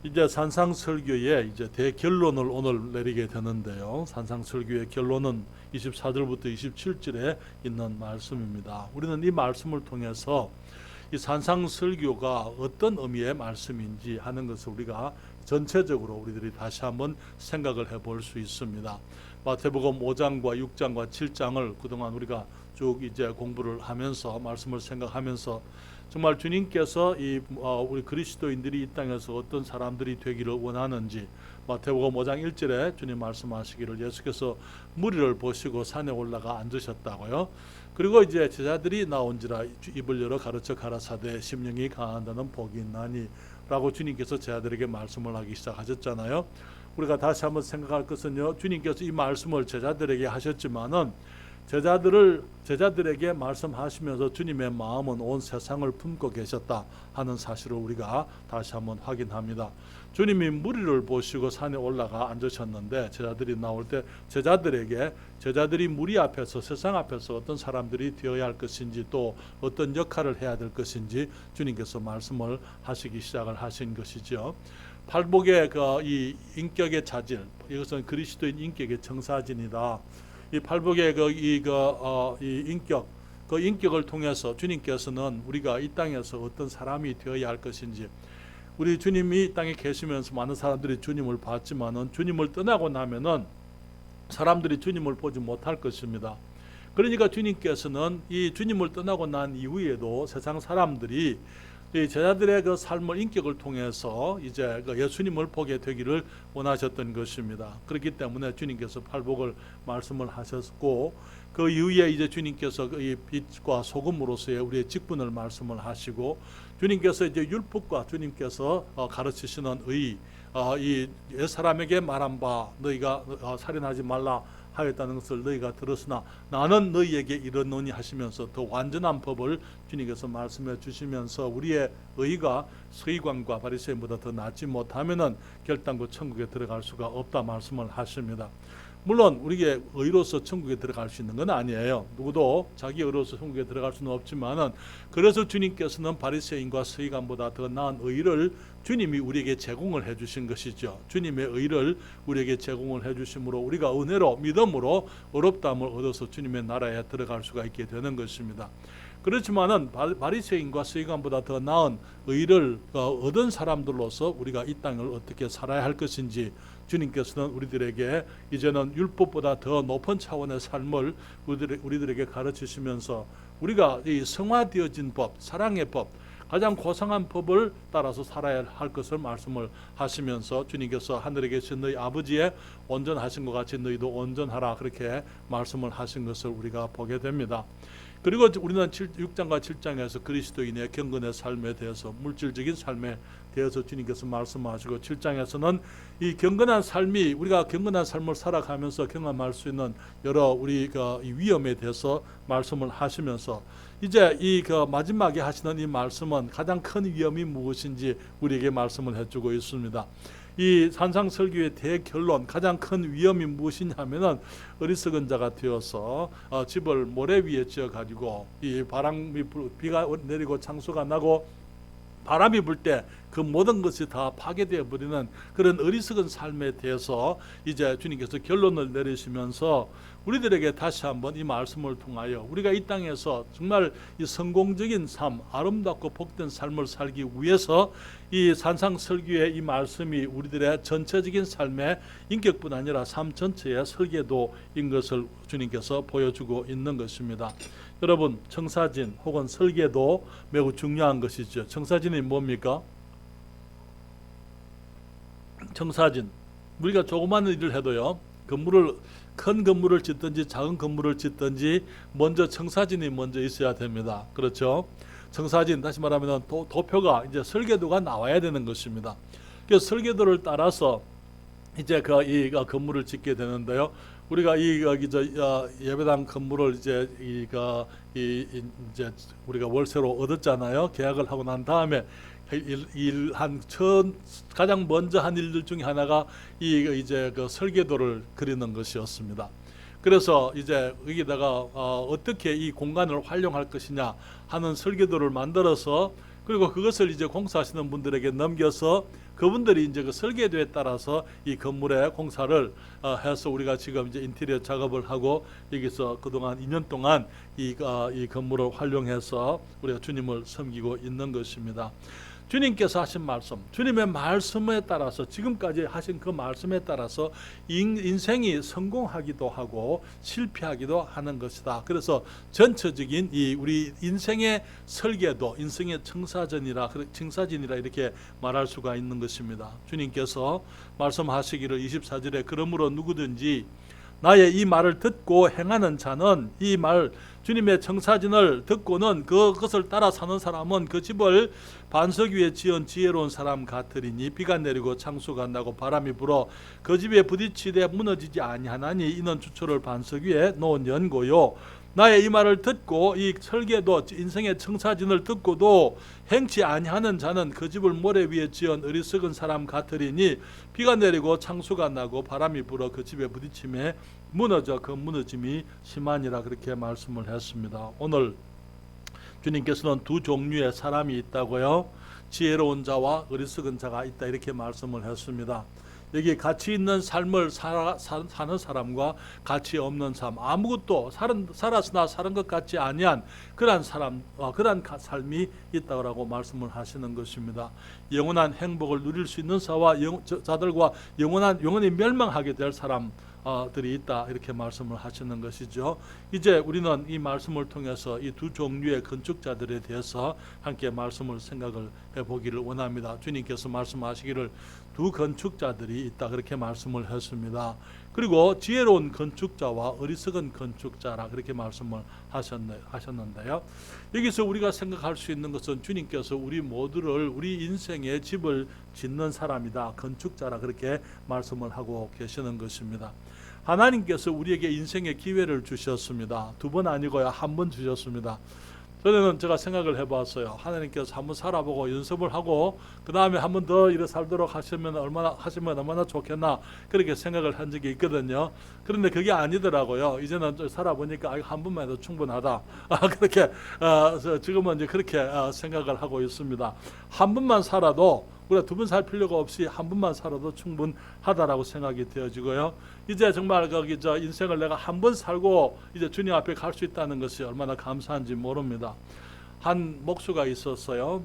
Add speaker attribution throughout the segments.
Speaker 1: 이제 산상설교의 이제 대결론을 오늘 내리게 되는데요. 산상설교의 결론은 24절부터 27절에 있는 말씀입니다. 우리는 이 말씀을 통해서 이 산상설교가 어떤 의미의 말씀인지 하는 것을 우리가 전체적으로 우리들이 다시 한번 생각을 해볼 수 있습니다. 마태복음 5장과 6장과 7장을 그동안 우리가 쭉 이제 공부를 하면서 말씀을 생각하면서 정말 주님께서 우리 그리스도인들이 이 땅에서 어떤 사람들이 되기를 원하는지 마태복음 5장 1절에 주님 말씀하시기를 예수께서 무리를 보시고 산에 올라가 앉으셨다고요. 그리고 이제 제자들이 나온지라 입을 열어 가르쳐 가라사대 심령이 강한다는 복이 있나니 라고 주님께서 제자들에게 말씀을 하기 시작하셨잖아요. 우리가 다시 한번 생각할 것은요, 주님께서 이 말씀을 제자들에게 하셨지만은 제자들에게 말씀하시면서 주님의 마음은 온 세상을 품고 계셨다 하는 사실을 우리가 다시 한번 확인합니다. 주님이 무리를 보시고 산에 올라가 앉으셨는데 제자들이 나올 때 제자들이 무리 앞에서 세상 앞에서 어떤 사람들이 되어야 할 것인지 또 어떤 역할을 해야 될 것인지 주님께서 말씀을 하시기 시작을 하신 것이죠. 팔복의 이 인격의 자질, 이것은 그리스도인 인격의 청사진이다. 이 팔복의 이 인격, 그 인격을 통해서 주님께서는 우리가 이 땅에서 어떤 사람이 되어야 할 것인지, 우리 주님이 이 땅에 계시면서 많은 사람들이 주님을 봤지만은 주님을 떠나고 나면은 사람들이 주님을 보지 못할 것입니다. 그러니까 주님께서는 이 주님을 떠나고 난 이후에도 세상 사람들이 이 제자들의 그 삶을 인격을 통해서 이제 그 예수님을 보게 되기를 원하셨던 것입니다. 그렇기 때문에 주님께서 팔복을 말씀을 하셨고 그 이후에 이제 주님께서 이 빛과 소금으로서의 우리의 직분을 말씀을 하시고 주님께서 이제 율법과 주님께서 가르치시는 이 옛사람에게 말한 바 너희가 살인하지 말라 하였다는 것을 너희가 들었으나 나는 너희에게 이르노니 하시면서 더 완전한 법을 주님께서 말씀해 주시면서 우리의 의가 서기관과 바리새인보다 더 낫지 못하면은 결단코 천국에 들어갈 수가 없다 말씀을 하십니다. 물론 우리의 의로서 천국에 들어갈 수 있는 건 아니에요. 누구도 자기 의로서 천국에 들어갈 수는 없지만은 그래서 주님께서는 바리새인과 서기관보다 더 나은 의를 주님이 우리에게 제공을 해주신 것이죠. 주님의 의를 우리에게 제공을 해주심으로 우리가 은혜로 믿음으로 의롭다함을 얻어서 주님의 나라에 들어갈 수가 있게 되는 것입니다. 그렇지만은 바리새인과 서기관보다 더 나은 의를 얻은 사람들로서 우리가 이 땅을 어떻게 살아야 할 것인지 주님께서는 우리들에게 이제는 율법보다 더 높은 차원의 삶을 우리들에게 가르치시면서 우리가 이 성화되어진 법, 사랑의 법, 가장 고상한 법을 따라서 살아야 할 것을 말씀을 하시면서 주님께서 하늘에 계신 너희 아버지의 온전하신 것 같이 너희도 온전하라 그렇게 말씀을 하신 것을 우리가 보게 됩니다. 그리고 우리는 6장과 7장에서 그리스도인의 경건의 삶에 대해서 물질적인 삶에 대해서 주님께서 말씀하시고 7장에서는 이 경건한 삶이 우리가 경건한 삶을 살아가면서 경험할 수 있는 여러 우리가 이 위험에 대해서 말씀을 하시면서 이제 이 마지막에 하시는 이 말씀은 가장 큰 위험이 무엇인지 우리에게 말씀을 해주고 있습니다. 이 산상설교의 대결론 가장 큰 위험이 무엇이냐면은 어리석은 자가 되어서 집을 모래 위에 지어 가지고 이 비가 내리고 창수가 나고 바람이 불 때 그 모든 것이 다 파괴되어 버리는 그런 어리석은 삶에 대해서 이제 주님께서 결론을 내리시면서 우리들에게 다시 한번 이 말씀을 통하여 우리가 이 땅에서 정말 이 성공적인 삶, 아름답고 복된 삶을 살기 위해서 이 산상설교의 이 말씀이 우리들의 전체적인 삶의 인격뿐 아니라 삶 전체의 설계도인 것을 주님께서 보여주고 있는 것입니다. 여러분, 청사진 혹은 설계도 매우 중요한 것이죠. 청사진이 뭡니까? 청사진, 우리가 조그마한 일을 해도요, 큰 건물을 짓든지 작은 건물을 짓든지 먼저 청사진이 먼저 있어야 됩니다. 그렇죠? 청사진, 다시 말하면 도표가 이제 설계도가 나와야 되는 것입니다. 그래서 설계도를 따라서 이제 이 건물을 짓게 되는데요. 우리가 예배당 건물을 이제 우리가 월세로 얻었잖아요. 계약을 하고 난 다음에 가장 먼저 한 일들 중에 하나가 이제 그 설계도를 그리는 것이었습니다. 그래서 이제 여기다가 어떻게 이 공간을 활용할 것이냐 하는 설계도를 만들어서 그리고 그것을 이제 공사하시는 분들에게 넘겨서 그분들이 이제 그 설계도에 따라서 이 건물의 공사를 해서 우리가 지금 이제 인테리어 작업을 하고 여기서 그동안 2년 동안 이 건물을 활용해서 우리가 주님을 섬기고 있는 것입니다. 주님께서 하신 말씀, 주님의 말씀에 따라서 지금까지 하신 그 말씀에 따라서 인생이 성공하기도 하고 실패하기도 하는 것이다. 그래서 전체적인 이 우리 인생의 설계도, 인생의 청사진이라 이렇게 말할 수가 있는 것입니다. 주님께서 말씀하시기를 24절에 그러므로 누구든지 나의 이 말을 듣고 행하는 자는, 이 말 주님의 청사진을 듣고는 그것을 따라 사는 사람은 그 집을 반석 위에 지은 지혜로운 사람 같으리니 비가 내리고 창수가 나고 바람이 불어 그 집에 부딪히되 무너지지 아니하나니 이는 주초를 반석 위에 놓은 연고요. 나의 이 말을 듣고 이 설계도 인생의 청사진을 듣고도 행치 아니하는 자는 그 집을 모래 위에 지은 어리석은 사람 같으리니 비가 내리고 창수가 나고 바람이 불어 그 집에 부딪힘에 무너져 그 무너짐이 심하니라 그렇게 말씀을 했습니다. 오늘 주님께서는 두 종류의 사람이 있다고요. 지혜로운 자와 어리석은 자가 있다 이렇게 말씀을 했습니다. 여기 가치 있는 삶을 사는 사람과 가치 없는 삶, 아무것도 살았으나 사는 것 같지 아니한 그러한 사람, 그러한 삶이 있다고 말씀을 하시는 것입니다. 영원한 행복을 누릴 수 있는 자들과 영원히 멸망하게 될 사람들이 있다 이렇게 말씀을 하시는 것이죠. 이제 우리는 이 말씀을 통해서 이 두 종류의 건축자들에 대해서 함께 말씀을 생각을 해보기를 원합니다. 주님께서 말씀하시기를 두 건축자들이 있다 그렇게 말씀을 했습니다. 그리고 지혜로운 건축자와 어리석은 건축자라 그렇게 말씀을 하셨는데요. 여기서 우리가 생각할 수 있는 것은 주님께서 우리 모두를 우리 인생의 집을 짓는 사람이다, 건축자라 그렇게 말씀을 하고 계시는 것입니다. 하나님께서 우리에게 인생의 기회를 주셨습니다. 두 번 아니고요, 한 번 주셨습니다. 저는 제가 생각을 해봤어요. 하나님께서 한번 살아보고 연습을 하고 그 다음에 한 번 더 이래 살도록 하시면 얼마나 좋겠나 그렇게 생각을 한 적이 있거든요. 그런데 그게 아니더라고요. 이제는 살아보니까 한 번만 해도 충분하다. 그렇게 지금은 이제 그렇게 생각을 하고 있습니다. 한 번만 살아도 우리가 두 번 살 필요가 없이 한 번만 살아도 충분하다라고 생각이 되어지고요. 이제 정말 인생을 내가 한 번 살고 이제 주님 앞에 갈 수 있다는 것이 얼마나 감사한지 모릅니다. 한 목수가 있었어요.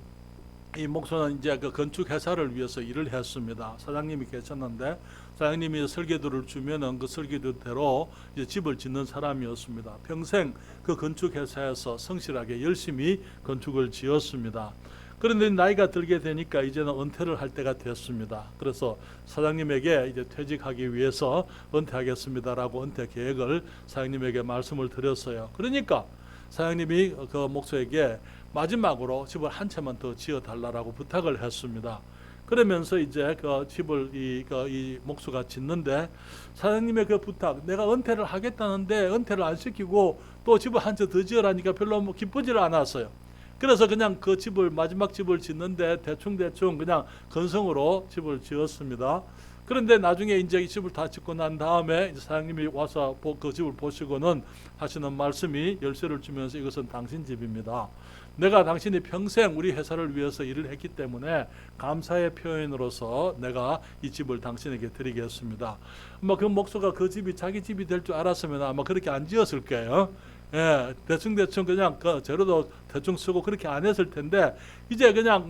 Speaker 1: 이 목수는 이제 그 건축 회사를 위해서 일을 했습니다. 사장님이 계셨는데 사장님이 설계도를 주면은 그 설계도대로 이제 집을 짓는 사람이었습니다. 평생 그 건축 회사에서 성실하게 열심히 건축을 지었습니다. 그런데 나이가 들게 되니까 이제는 은퇴를 할 때가 됐습니다. 그래서 사장님에게 이제 퇴직하기 위해서 은퇴하겠습니다라고 은퇴 계획을 사장님에게 말씀을 드렸어요. 그러니까 사장님이 그 목수에게 마지막으로 집을 한 채만 더 지어 달라고 부탁을 했습니다. 그러면서 이제 그 집을 이 목수가 짓는데 사장님의 그 부탁, 내가 은퇴를 하겠다는데 은퇴를 안 시키고 또 집을 한 채 더 지으라니까 별로 기쁘지를 않았어요. 그래서 그냥 그 마지막 집을 짓는데 대충 그냥 건성으로 집을 지었습니다. 그런데 나중에 이제 이 집을 다 짓고 난 다음에 이제 사장님이 와서 그 집을 보시고는 하시는 말씀이 열쇠를 주면서 이것은 당신 집입니다. 내가 당신이 평생 우리 회사를 위해서 일을 했기 때문에 감사의 표현으로서 내가 이 집을 당신에게 드리겠습니다. 아마 그 목수가 그 집이 자기 집이 될 줄 알았으면 아마 그렇게 안 지었을 거예요. 예, 대충 그냥 그 재료도 대충 쓰고 그렇게 안 했을 텐데 이제 그냥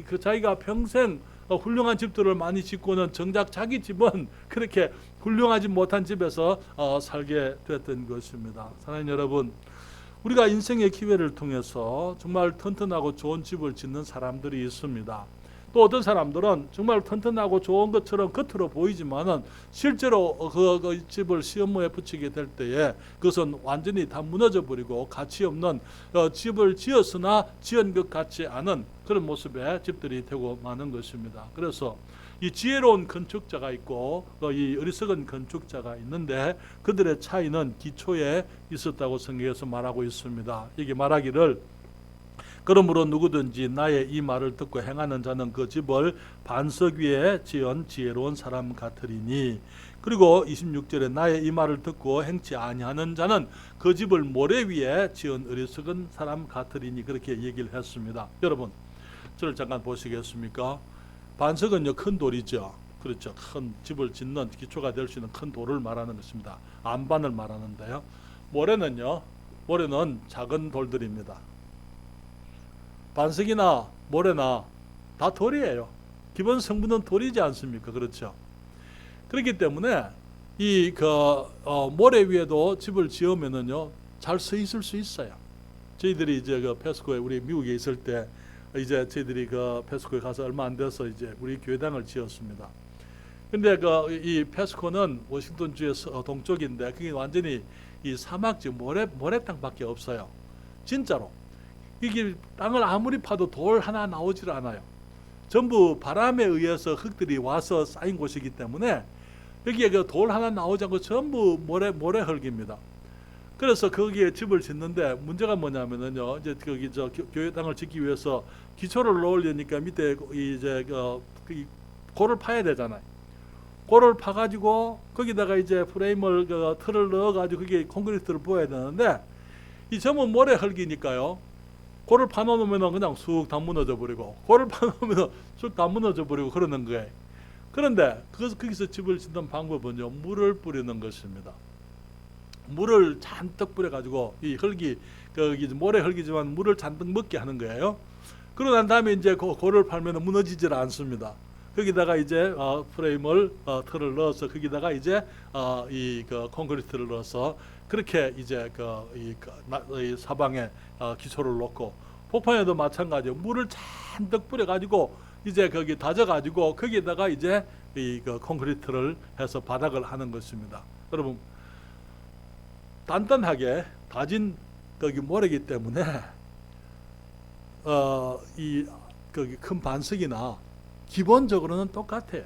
Speaker 1: 그 자기가 평생 훌륭한 집들을 많이 짓고는 정작 자기 집은 그렇게 훌륭하지 못한 집에서 살게 됐던 것입니다. 사랑하는 여러분, 우리가 인생의 기회를 통해서 정말 튼튼하고 좋은 집을 짓는 사람들이 있습니다. 또 어떤 사람들은 정말 튼튼하고 좋은 것처럼 겉으로 보이지만은 실제로 그 집을 시험무에 붙이게 될 때에 그것은 완전히 다 무너져 버리고 가치 없는 집을 지었으나 지은 것 같지 않은 그런 모습의 집들이 되고 마는 것입니다. 그래서 이 지혜로운 건축자가 있고 이 어리석은 건축자가 있는데 그들의 차이는 기초에 있었다고 성경에서 말하고 있습니다. 이게 말하기를 그러므로 누구든지 나의 이 말을 듣고 행하는 자는 그 집을 반석 위에 지은 지혜로운 사람 같으리니, 그리고 26절에 나의 이 말을 듣고 행치 아니하는 자는 그 집을 모래 위에 지은 어리석은 사람 같으리니 그렇게 얘기를 했습니다. 여러분, 저를 잠깐 보시겠습니까? 반석은요 큰 돌이죠. 그렇죠. 큰 집을 짓는 기초가 될 수 있는 큰 돌을 말하는 것입니다. 안반을 말하는데요. 모래는 작은 돌들입니다. 반석이나 모래나 다 돌이에요. 기본 성분은 돌이지 않습니까? 그렇죠. 그렇기 때문에 모래 위에도 집을 지으면은요 잘 서 있을 수 있어요. 저희들이 이제 페스코에 우리 미국에 있을 때 이제 저희들이 페스코에 가서 얼마 안 돼서 이제 우리 교회당을 지었습니다. 근데 이 페스코는 워싱턴주의 동쪽인데 그게 완전히 이 사막지 모래 땅밖에 없어요. 진짜로 이게 땅을 아무리 파도 돌 하나 나오질 않아요. 전부 바람에 의해서 흙들이 와서 쌓인 곳이기 때문에 여기에 돌 하나 나오지 않고 전부 모래 흙입니다. 그래서 거기에 집을 짓는데 문제가 뭐냐면은요, 이제 거기 교회 땅을 짓기 위해서 기초를 놓으려니까 밑에 이제 골을 파야 되잖아요. 골을 파가지고 거기다가 이제 프레임을 틀을 넣어가지고 거기에 콘크리트를 부어야 되는데 이 전부 모래 흙이니까요. 골을 파놓으면 그냥 쑥 다 무너져 버리고 골을 파놓으면 쑥 다 무너져 버리고 그러는 거예요. 그런데 거기서 집을 짓는 방법은요, 물을 뿌리는 것입니다. 물을 잔뜩 뿌려가지고 이 흙이 모래 흙이지만 물을 잔뜩 먹게 하는 거예요. 그러고 난 다음에 이제 골을 팔면 무너지질 않습니다. 거기다가 이제 프레임을 틀을 넣어서 거기다가 이제 콘크리트를 넣어서 그렇게 이제 이 사방에 기초를 놓고 폭판에도 마찬가지예요. 물을 잔뜩 뿌려가지고 이제 거기 다져가지고 거기에다가 이제 콘크리트를 해서 바닥을 하는 것입니다. 여러분 단단하게 다진 거기 모래이기 때문에 거기 큰 반석이나 기본적으로는 똑같아요.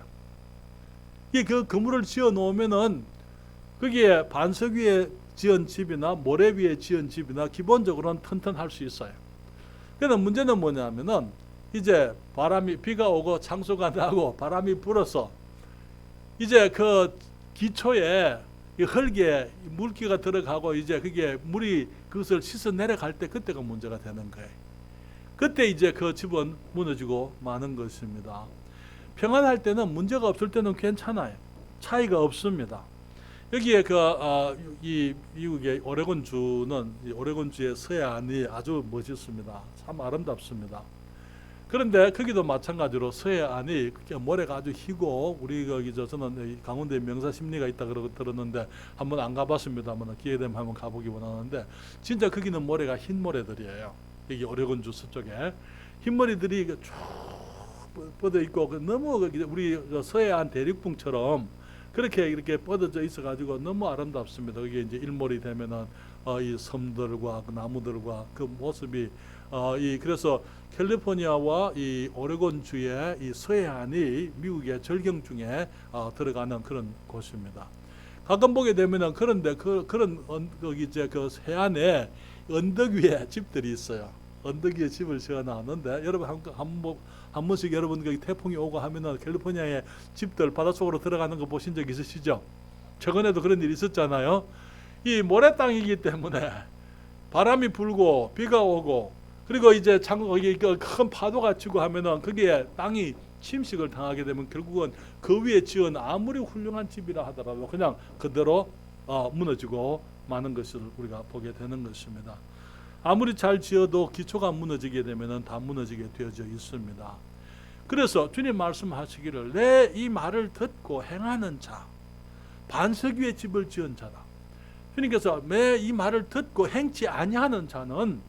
Speaker 1: 이게 그 건물을 지어 놓으면은 거기에 반석 위에 지은 집이나 모래 위에 지은 집이나 기본적으로는 튼튼할 수 있어요. 그런데 문제는 뭐냐면은 이제 비가 오고 창수가 나고 바람이 불어서 이제 그 기초에 이 흙에 물기가 들어가고 이제 그게 물이 그것을 씻어 내려갈 때 그때가 문제가 되는 거예요. 그때 이제 그 집은 무너지고 마는 것입니다. 평안할 때는 문제가 없을 때는 괜찮아요. 차이가 없습니다. 여기에 이 미국의 오레곤주의 서해안이 아주 멋있습니다. 참 아름답습니다. 그런데 거기도 마찬가지로 서해안이 모래가 아주 희고 우리 저는 강원도에 명사십리가 있다 그러고 들었는데 한번 안 가봤습니다만 기회 되면 한번 가보기 원하는데 진짜 거기는 모래가 흰 모래들이에요. 여기 오레곤주 서쪽에 흰 머리들이 쭉 뻗어 있고 너무 우리 서해안 대륙붕처럼 그렇게 이렇게 뻗어져 있어 가지고 너무 아름답습니다. 그게 이제 일몰이 되면은 이 섬들과 그 나무들과 그 모습이 그래서 캘리포니아와 이 오레곤주의 이 서해안이 미국의 절경 중에 들어가는 그런 곳입니다. 가끔 보게 되면은 그런데 그런 거기 이제 그 해안에 언덕 위에 집들이 있어요. 언덕 위에 집을 지어 놨는데 여러분 한 번씩 여러분 거기 태풍이 오고 하면은 캘리포니아의 집들 바닷속으로 들어가는 거 보신 적 있으시죠? 최근에도 그런 일이 있었잖아요. 이 모래 땅이기 때문에 바람이 불고 비가 오고 그리고 이제 거기 큰 파도가 치고 하면은 거기에 땅이 침식을 당하게 되면 결국은 그 위에 지은 아무리 훌륭한 집이라 하더라도 그냥 그대로 무너지고 마는 것을 우리가 보게 되는 것입니다. 아무리 잘 지어도 기초가 무너지게 되면은 다 무너지게 되어져 있습니다. 그래서 주님 말씀하시기를 내 이 말을 듣고 행하는 자 반석 위에 집을 지은 자다. 주님께서 내 이 말을 듣고 행치 아니하는 자는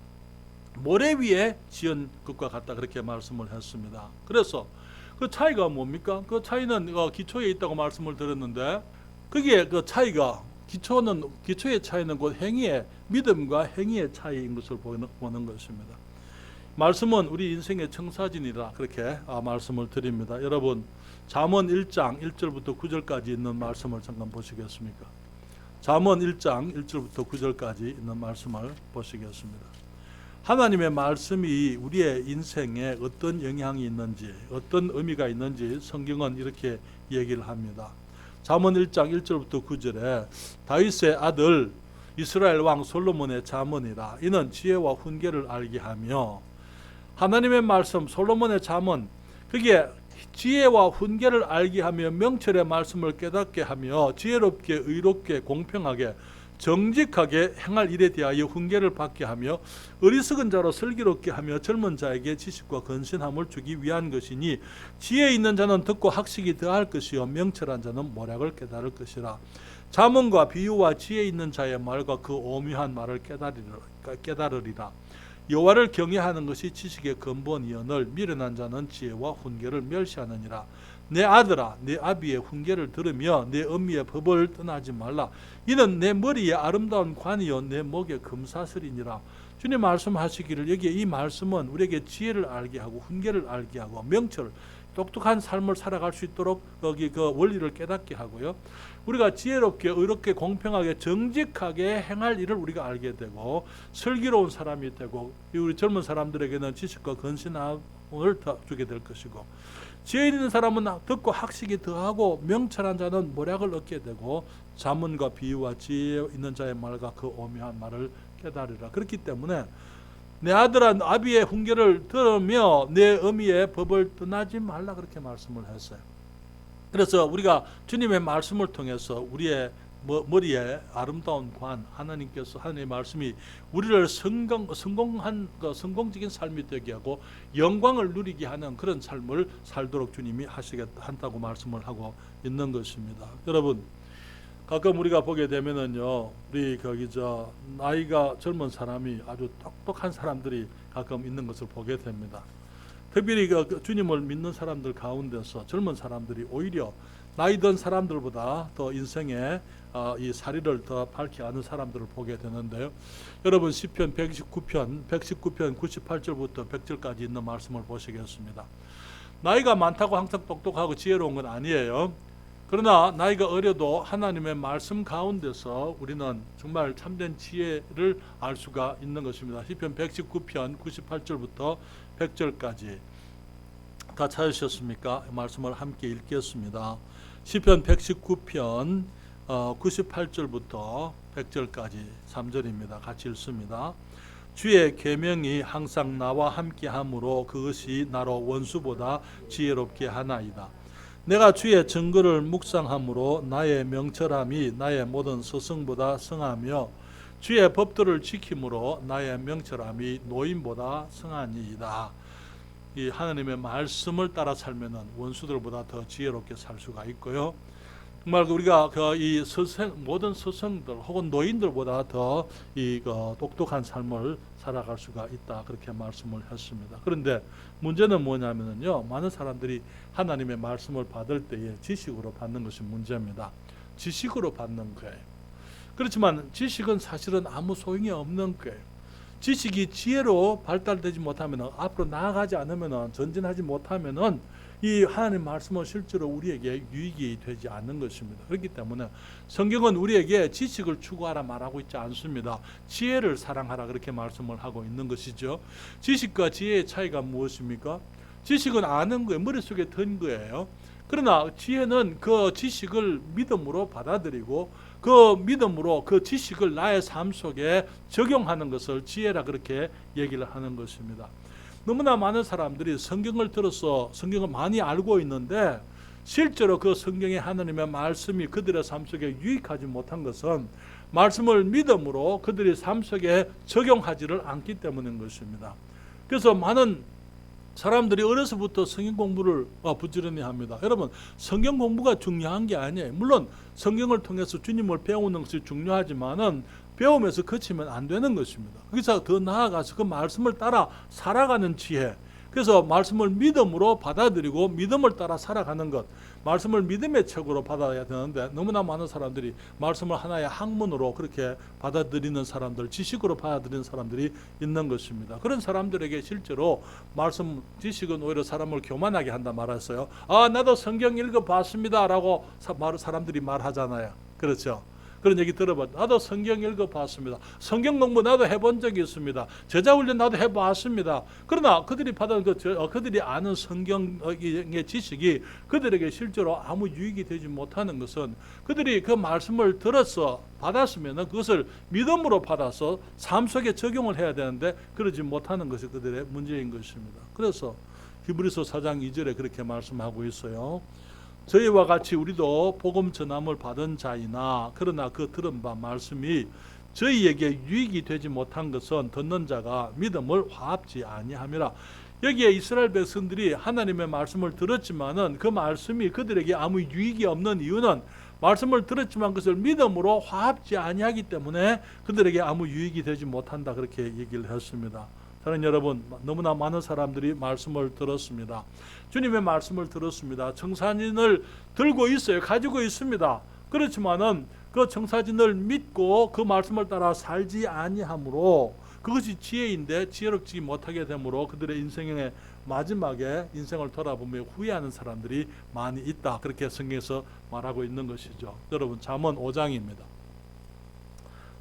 Speaker 1: 모래 위에 지은 것과 같다 그렇게 말씀을 했습니다. 그래서 그 차이가 뭡니까? 그 차이는 기초에 있다고 말씀을 드렸는데 거기에 그 차이가 기초의 차이는 곧 행위의 믿음과 행위의 차이인 것을 보는 것입니다. 말씀은 우리 인생의 청사진이라 그렇게 말씀을 드립니다. 여러분 잠언 1장 1절부터 9절까지 있는 말씀을 잠깐 보시겠습니까? 잠언 1장 1절부터 9절까지 있는 말씀을 보시겠습니다. 하나님의 말씀이 우리의 인생에 어떤 영향이 있는지 어떤 의미가 있는지 성경은 이렇게 얘기를 합니다. 잠언 1장 1절부터 9절에 다윗의 아들 이스라엘 왕 솔로몬의 잠언이라 이는 지혜와 훈계를 알게 하며 하나님의 말씀, 솔로몬의 잠언, 그게 지혜와 훈계를 알게 하며 명철의 말씀을 깨닫게 하며 지혜롭게 의롭게 공평하게 정직하게 행할 일에 대하여 훈계를 받게 하며 어리석은 자로 슬기롭게 하며 젊은 자에게 지식과 건신함을 주기 위한 것이니 지혜 있는 자는 듣고 학식이 더할 것이요 명철한 자는 모략을 깨달을 것이라. 잠언과 비유와 지혜 있는 자의 말과 그 오묘한 말을 깨달으리라. 여호와를 경외하는 것이 지식의 근본이여늘 미련한 자는 지혜와 훈계를 멸시하느니라. 내 아들아, 내 아비의 훈계를 들으며 내 어미의 법을 떠나지 말라. 이는 내 머리에 아름다운 관이요 내 목에 금사슬이니라. 주님 말씀하시기를 여기에 이 말씀은 우리에게 지혜를 알게 하고 훈계를 알게 하고 명철, 똑똑한 삶을 살아갈 수 있도록 여기 그 원리를 깨닫게 하고요. 우리가 지혜롭게 의롭게 공평하게 정직하게 행할 일을 우리가 알게 되고 슬기로운 사람이 되고 우리 젊은 사람들에게는 지식과 건신함을 주게 될 것이고 지혜 있는 사람은 듣고 학식이 더하고 명철한 자는 모략을 얻게 되고 잠언과 비유와 지혜 있는 자의 말과 그 오묘한 말을 깨달으리라. 그렇기 때문에 내 아들아 아비의 훈계를 들으며 내 어미의 법을 떠나지 말라 그렇게 말씀을 했어요. 그래서 우리가 주님의 말씀을 통해서 우리의 머리에 아름다운 관, 하나님께서 하나님의 말씀이 우리를 성공적인 삶이 되게 하고 영광을 누리게 하는 그런 삶을 살도록 주님이 한다고 말씀을 하고 있는 것입니다. 여러분, 가끔 우리가 보게 되면은요, 우리 나이가 젊은 사람이 아주 똑똑한 사람들이 가끔 있는 것을 보게 됩니다. 특별히 주님을 믿는 사람들 가운데서 젊은 사람들이 오히려 나이 든 사람들보다 더 인생의 이 사리를 더 밝히 아는 사람들을 보게 되는데요. 여러분 시편 119편 98절부터 100절까지 있는 말씀을 보시겠습니다. 나이가 많다고 항상 똑똑하고 지혜로운 건 아니에요. 그러나 나이가 어려도 하나님의 말씀 가운데서 우리는 정말 참된 지혜를 알 수가 있는 것입니다. 시편 119편 98절부터 100절까지 다 찾으셨습니까? 말씀을 함께 읽겠습니다. 시편 119편 98절부터 100절까지 3절입니다. 같이 읽습니다. 주의 계명이 항상 나와 함께함으로 그것이 나로 원수보다 지혜롭게 하나이다. 내가 주의 증거를 묵상함으로 나의 명철함이 나의 모든 스승보다 성하며 주의 법도를 지킴으로 나의 명철함이 노인보다 성하니이다. 이 하나님의 말씀을 따라 살면은 원수들보다 더 지혜롭게 살 수가 있고요. 정말 우리가 이 모든 스승들 혹은 노인들보다 더 똑똑한 삶을 살아갈 수가 있다 그렇게 말씀을 했습니다. 그런데 문제는 뭐냐면요, 많은 사람들이 하나님의 말씀을 받을 때에 지식으로 받는 것이 문제입니다. 지식으로 받는 거예요. 그렇지만 지식은 사실은 아무 소용이 없는 거예요. 지식이 지혜로 발달되지 못하면 앞으로 나아가지 않으면 전진하지 못하면 이 하나님 말씀은 실제로 우리에게 유익이 되지 않는 것입니다. 그렇기 때문에 성경은 우리에게 지식을 추구하라 말하고 있지 않습니다. 지혜를 사랑하라 그렇게 말씀을 하고 있는 것이죠. 지식과 지혜의 차이가 무엇입니까? 지식은 아는 거예요. 머릿속에 든 거예요. 그러나 지혜는 그 지식을 믿음으로 받아들이고 그 믿음으로 그 지식을 나의 삶 속에 적용하는 것을 지혜라 그렇게 얘기를 하는 것입니다. 너무나 많은 사람들이 성경을 들어서 성경을 많이 알고 있는데 실제로 그 성경의 하나님의 말씀이 그들의 삶 속에 유익하지 못한 것은 말씀을 믿음으로 그들의 삶 속에 적용하지를 않기 때문인 것입니다. 그래서 많은 사람들이 어려서부터 성경 공부를 부지런히 합니다. 여러분, 성경 공부가 중요한 게 아니에요. 물론 성경을 통해서 주님을 배우는 것이 중요하지만은 배우면서 그치면 안 되는 것입니다. 그래서 더 나아가서 그 말씀을 따라 살아가는 지혜, 그래서 말씀을 믿음으로 받아들이고 믿음을 따라 살아가는 것, 말씀을 믿음의 책으로 받아야 되는데 너무나 많은 사람들이 말씀을 하나의 학문으로 그렇게 받아들이는 사람들, 지식으로 받아들이는 사람들이 있는 것입니다. 그런 사람들에게 실제로 말씀 지식은 오히려 사람을 교만하게 한다 말했어요. 나도 성경 읽어봤습니다 라고 사람들이 말하잖아요. 그렇죠. 그런 얘기 들어봤. 나도 성경 읽어봤습니다. 성경 공부 나도 해본 적이 있습니다. 제자훈련 나도 해봤습니다. 그러나 그들이 받은 그들이 아는 성경의 지식이 그들에게 실제로 아무 유익이 되지 못하는 것은 그들이 그 말씀을 들어서 받았으면 그것을 믿음으로 받아서 삶 속에 적용을 해야 되는데 그러지 못하는 것이 그들의 문제인 것입니다. 그래서 히브리서 4장 2절에 그렇게 말씀하고 있어요. 저희와 같이 우리도 복음 전함을 받은 자이나 그러나 그 들은 바 말씀이 저희에게 유익이 되지 못한 것은 듣는 자가 믿음을 화합지 아니함이라. 여기에 이스라엘 백성들이 하나님의 말씀을 들었지만은 그 말씀이 그들에게 아무 유익이 없는 이유는 말씀을 들었지만 그것을 믿음으로 화합지 아니하기 때문에 그들에게 아무 유익이 되지 못한다, 그렇게 얘기를 했습니다. 저는 여러분, 너무나 많은 사람들이 말씀을 들었습니다. 주님의 말씀을 들었습니다. 청사진을 들고 있어요. 가지고 있습니다. 그렇지만은 그 청사진을 믿고 그 말씀을 따라 살지 아니함으로 그것이 지혜인데 지혜롭지 못하게 되므로 그들의 인생의 마지막에 인생을 돌아보며 후회하는 사람들이 많이 있다, 그렇게 성경에서 말하고 있는 것이죠. 여러분, 잠언 5장입니다.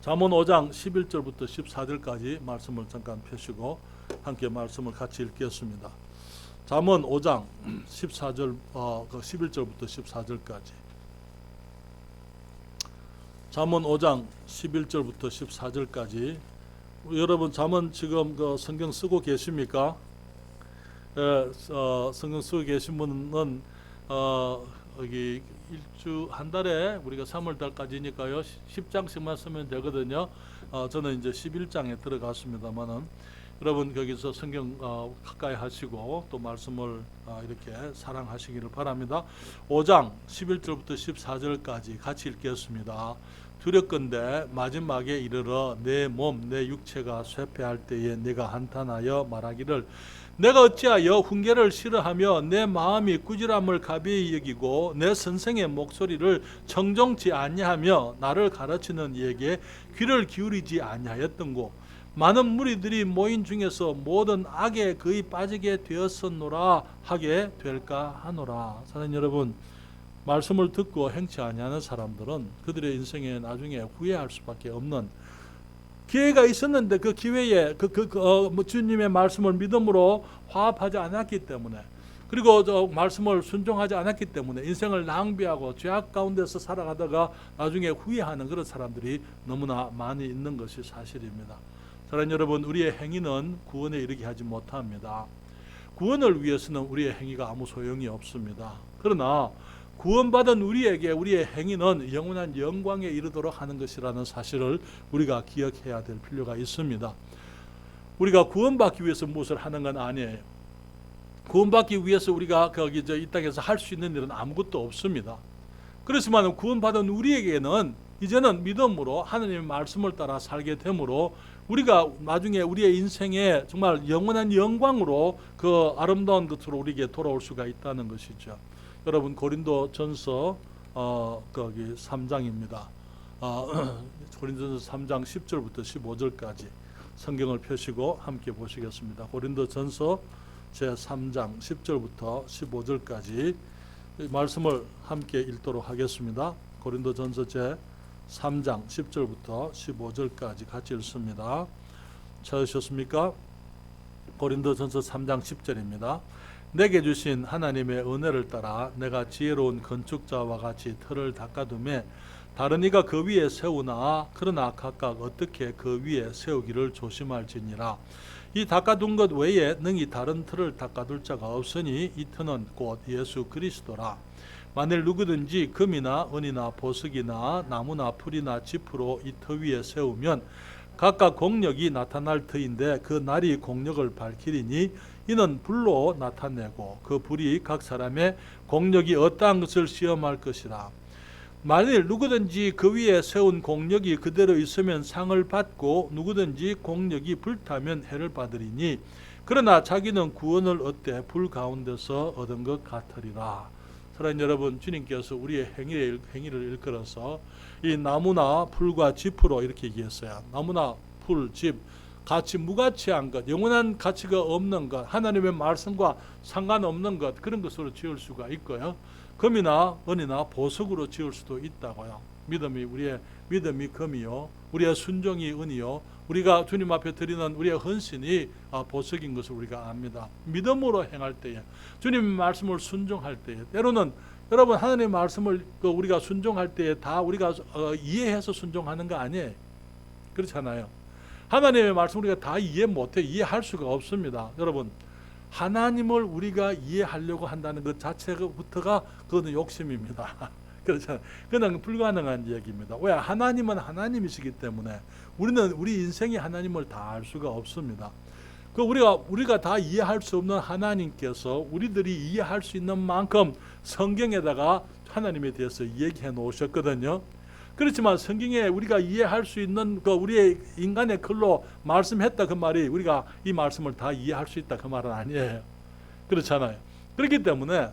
Speaker 1: 잠언 5장 11절부터 14절까지 말씀을 잠깐 펴시고 함께 말씀을 같이 읽겠습니다. 잠언 5장 11절부터 14절까지. 잠언 5장 11절부터 14절까지. 여러분, 잠언 지금 그 성경 쓰고 계십니까? 성경 쓰고 계신 분은 여기 한 달에 우리가 3월달까지니까요 10장씩만 쓰면 되거든요. 저는 이제 11장에 들어갔습니다만은 여러분 거기서 성경 가까이 하시고 또 말씀을 이렇게 사랑하시기를 바랍니다. 5장 11절부터 14절까지 같이 읽겠습니다. 두렵건대 마지막에 이르러 내 몸 내 육체가 쇠퇴할 때에 내가 한탄하여 말하기를 내가 어찌하여 훈계를 싫어하며 내 마음이 꾸지람을 가벼이 여기고 내 선생의 목소리를 청종치 아니하며 나를 가르치는 이에게 귀를 기울이지 아니하였던고. 많은 무리들이 모인 중에서 모든 악에 거의 빠지게 되었었노라 하게 될까 하노라. 사랑하는 여러분, 말씀을 듣고 행치 아니하는 사람들은 그들의 인생에 나중에 후회할 수밖에 없는 기회가 있었는데 그 기회에 주님의 말씀을 믿음으로 화합하지 않았기 때문에, 그리고 말씀을 순종하지 않았기 때문에 인생을 낭비하고 죄악 가운데서 살아가다가 나중에 후회하는 그런 사람들이 너무나 많이 있는 것이 사실입니다. 사랑하는 여러분, 우리의 행위는 구원에 이르게 하지 못합니다. 구원을 위해서는 우리의 행위가 아무 소용이 없습니다. 그러나 구원받은 우리에게 우리의 행위는 영원한 영광에 이르도록 하는 것이라는 사실을 우리가 기억해야 될 필요가 있습니다. 우리가 구원받기 위해서 무엇을 하는 건 아니에요. 구원받기 위해서 우리가 이 땅에서 할 수 있는 일은 아무것도 없습니다. 그렇지만 구원받은 우리에게는 이제는 믿음으로 하나님의 말씀을 따라 살게 되므로 우리가 나중에 우리의 인생에 정말 영원한 영광으로 그 아름다운 것으로 우리에게 돌아올 수가 있다는 것이죠. 여러분, 고린도 전서 3장입니다. 고린도전서 3장 10절부터 15절까지 성경을 펴시고 함께 보시겠습니다. 고린도 전서 제3장 10절부터 15절까지 말씀을 함께 읽도록 하겠습니다. 고린도 전서 제3장 10절부터 15절까지 같이 읽습니다. 찾으셨습니까? 고린도 전서 3장 10절입니다. 내게 주신 하나님의 은혜를 따라 내가 지혜로운 건축자와 같이 틀을 닦아두매 다른 이가 그 위에 세우나 그러나 각각 어떻게 그 위에 세우기를 조심할지니라. 이 닦아둔 것 외에 능히 다른 틀을 닦아둘 자가 없으니 이 틀은 곧 예수 그리스도라. 만일 누구든지 금이나 은이나 보석이나 나무나 풀이나 짚으로 이 터 위에 세우면 각각 공력이 나타날 터인데 그 날이 공력을 밝히리니 이는 불로 나타내고 그 불이 각 사람의 공력이 어떠한 것을 시험할 것이라. 만일 누구든지 그 위에 세운 공력이 그대로 있으면 상을 받고 누구든지 공력이 불타면 해를 받으리니 그러나 자기는 구원을 얻되 불 가운데서 얻은 것 같으리라. 사랑하는 여러분, 주님께서 우리의 행위를 일컬어서 이 나무나 풀과 짚으로 이렇게 얘기했어요. 나무나 풀, 짚, 가치 무가치한 것, 영원한 가치가 없는 것, 하나님의 말씀과 상관없는 것, 그런 것으로 지을 수가 있고요. 금이나 은이나 보석으로 지을 수도 있다고요. 믿음이 우리의 믿음이 금이요, 우리의 순종이 은이요, 우리가 주님 앞에 드리는 우리의 헌신이 보석인 것을 우리가 압니다. 믿음으로 행할 때에, 주님 말씀을 순종할 때에, 때로는 여러분 하나님의 말씀을 우리가 순종할 때에 다 우리가 이해해서 순종하는 거 아니에요. 그렇잖아요. 하나님의 말씀 우리가 다 이해 못해, 이해할 수가 없습니다. 여러분, 하나님을 우리가 이해하려고 한다는 것 자체부터가 그거는 욕심입니다. 그렇잖아요. 그냥 불가능한 얘기입니다. 왜? 하나님은 하나님이시기 때문에 우리는 우리 인생의 하나님을 다 알 수가 없습니다. 그 우리가 다 이해할 수 없는 하나님께서 우리들이 이해할 수 있는 만큼 성경에다가 하나님에 대해서 얘기해 놓으셨거든요. 그렇지만 성경에 우리가 이해할 수 있는 그 우리의 인간의 글로 말씀했다 그 말이 우리가 이 말씀을 다 이해할 수 있다 그 말은 아니에요. 그렇잖아요. 그렇기 때문에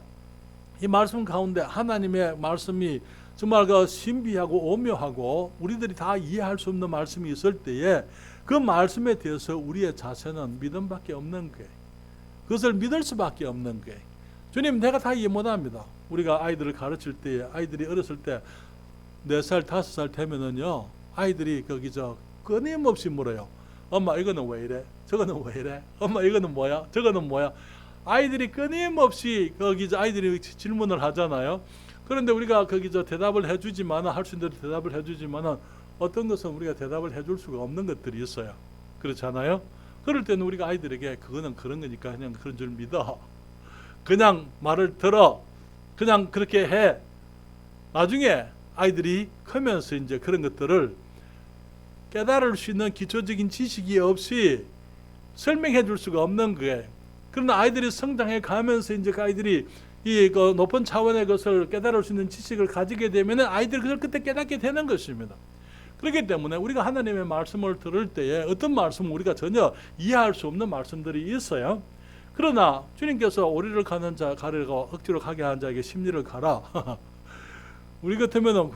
Speaker 1: 이 말씀 가운데 하나님의 말씀이 정말 그 신비하고 오묘하고 우리들이 다 이해할 수 없는 말씀이 있을 때에 그 말씀에 대해서 우리의 자세는 믿음밖에 없는 거예요. 그것을 믿을 수밖에 없는 거예요. 주님, 내가 다 이해 못합니다. 우리가 아이들을 가르칠 때에 아이들이 어렸을 때 4살, 5살 되면은요, 아이들이 거기서 끊임없이 물어요. 엄마, 이거는 왜 이래? 저거는 왜 이래? 엄마, 이거는 뭐야? 저거는 뭐야? 아이들이 끊임없이 거기서 아이들이 질문을 하잖아요. 그런데 우리가 거기서 대답을 해주지만은, 할 수 있는 대로 대답을 해주지만은 어떤 것은 우리가 대답을 해줄 수가 없는 것들이 있어요. 그렇잖아요. 그럴 때는 우리가 아이들에게 그거는 그런 거니까 그냥 그런 줄 믿어. 그냥 말을 들어. 그냥 그렇게 해. 나중에 아이들이 크면서 이제 그런 것들을 깨달을 수 있는 기초적인 지식이 없이 설명해 줄 수가 없는 거예요. 그러나 아이들이 성장해 가면서 이제 그 아이들이 이 높은 차원의 것을 깨달을 수 있는 지식을 가지게 되면 아이들이 그걸 그때 깨닫게 되는 것입니다. 그렇기 때문에 우리가 하나님의 말씀을 들을 때에 어떤 말씀은 우리가 전혀 이해할 수 없는 말씀들이 있어요. 그러나 주님께서 오리를 가는 자 가르고 억지로 가게 한 자에게 심리를 가라. 우리 같으면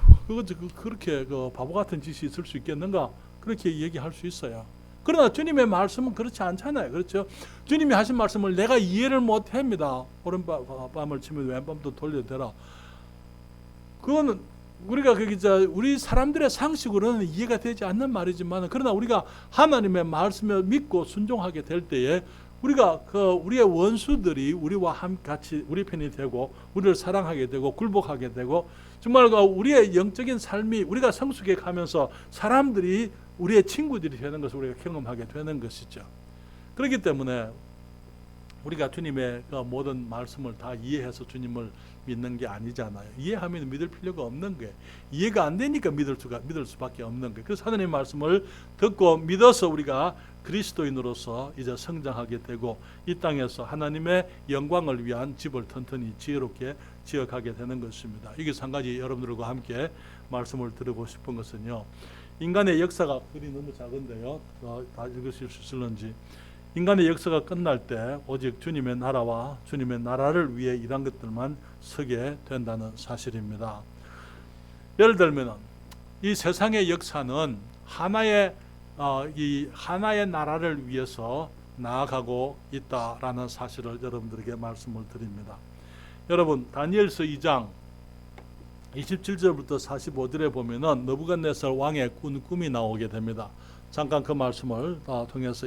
Speaker 1: 그렇게 바보 같은 짓이 있을 수 있겠는가? 그렇게 얘기할 수 있어요. 그러나 주님의 말씀은 그렇지 않잖아요. 그렇죠? 주님이 하신 말씀을 내가 이해를 못합니다. 오른밤을 치면 왼밤도 돌려대라. 그거는 우리가 우리 사람들의 상식으로는 이해가 되지 않는 말이지만, 그러나 우리가 하나님의 말씀을 믿고 순종하게 될 때에 우리가 우리의 원수들이 우리와 같이 우리 편이 되고 우리를 사랑하게 되고 굴복하게 되고 정말 우리의 영적인 삶이 우리가 성숙해 가면서 사람들이 우리의 친구들이 되는 것을 우리가 경험하게 되는 것이죠. 그렇기 때문에 우리가 주님의 모든 말씀을 다 이해해서 주님을 믿는 게 아니잖아요. 이해하면 믿을 필요가 없는 거예요. 이해가 안 되니까 믿을 수밖에 없는 거예요. 그래서 하나님의 말씀을 듣고 믿어서 우리가 그리스도인으로서 이제 성장하게 되고 이 땅에서 하나님의 영광을 위한 집을 튼튼히 지혜롭게 지어가게 되는 것입니다. 여기서 한 가지 여러분들과 함께 말씀을 드리고 싶은 것은요, 인간의 역사가 글이 너무 작은데요, 다 읽으실 수 있을런지, 인간의 역사가 끝날 때 오직 주님의 나라와 주님의 나라를 위해 일한 것들만 서게 된다는 사실입니다. 예를 들면 이 세상의 역사는 하나의 나라를 위해서 나아가고 있다라는 사실을 여러분들에게 말씀을 드립니다. 여러분, 다니엘서 2장 27절부터 45절에 보면은 느부갓네살 왕의 꿈이 나오게 됩니다. 잠깐 그 말씀을 통해서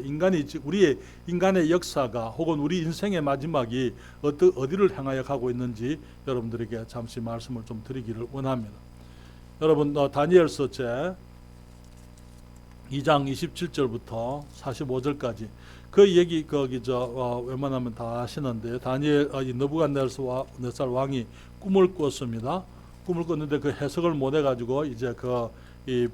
Speaker 1: 우리의 인간의 역사가 혹은 우리 인생의 마지막이 어디를 향하여 가고 있는지 여러분들에게 잠시 말씀을 좀 드리기를 원합니다. 여러분, 다니엘서 제 2장 27절부터 45절까지 그 얘기 웬만하면 다 아시는데, 느부갓네살 왕이 꿈을 꿨습니다. 꿈을 꿨는데 그 해석을 못 해가지고 이제 이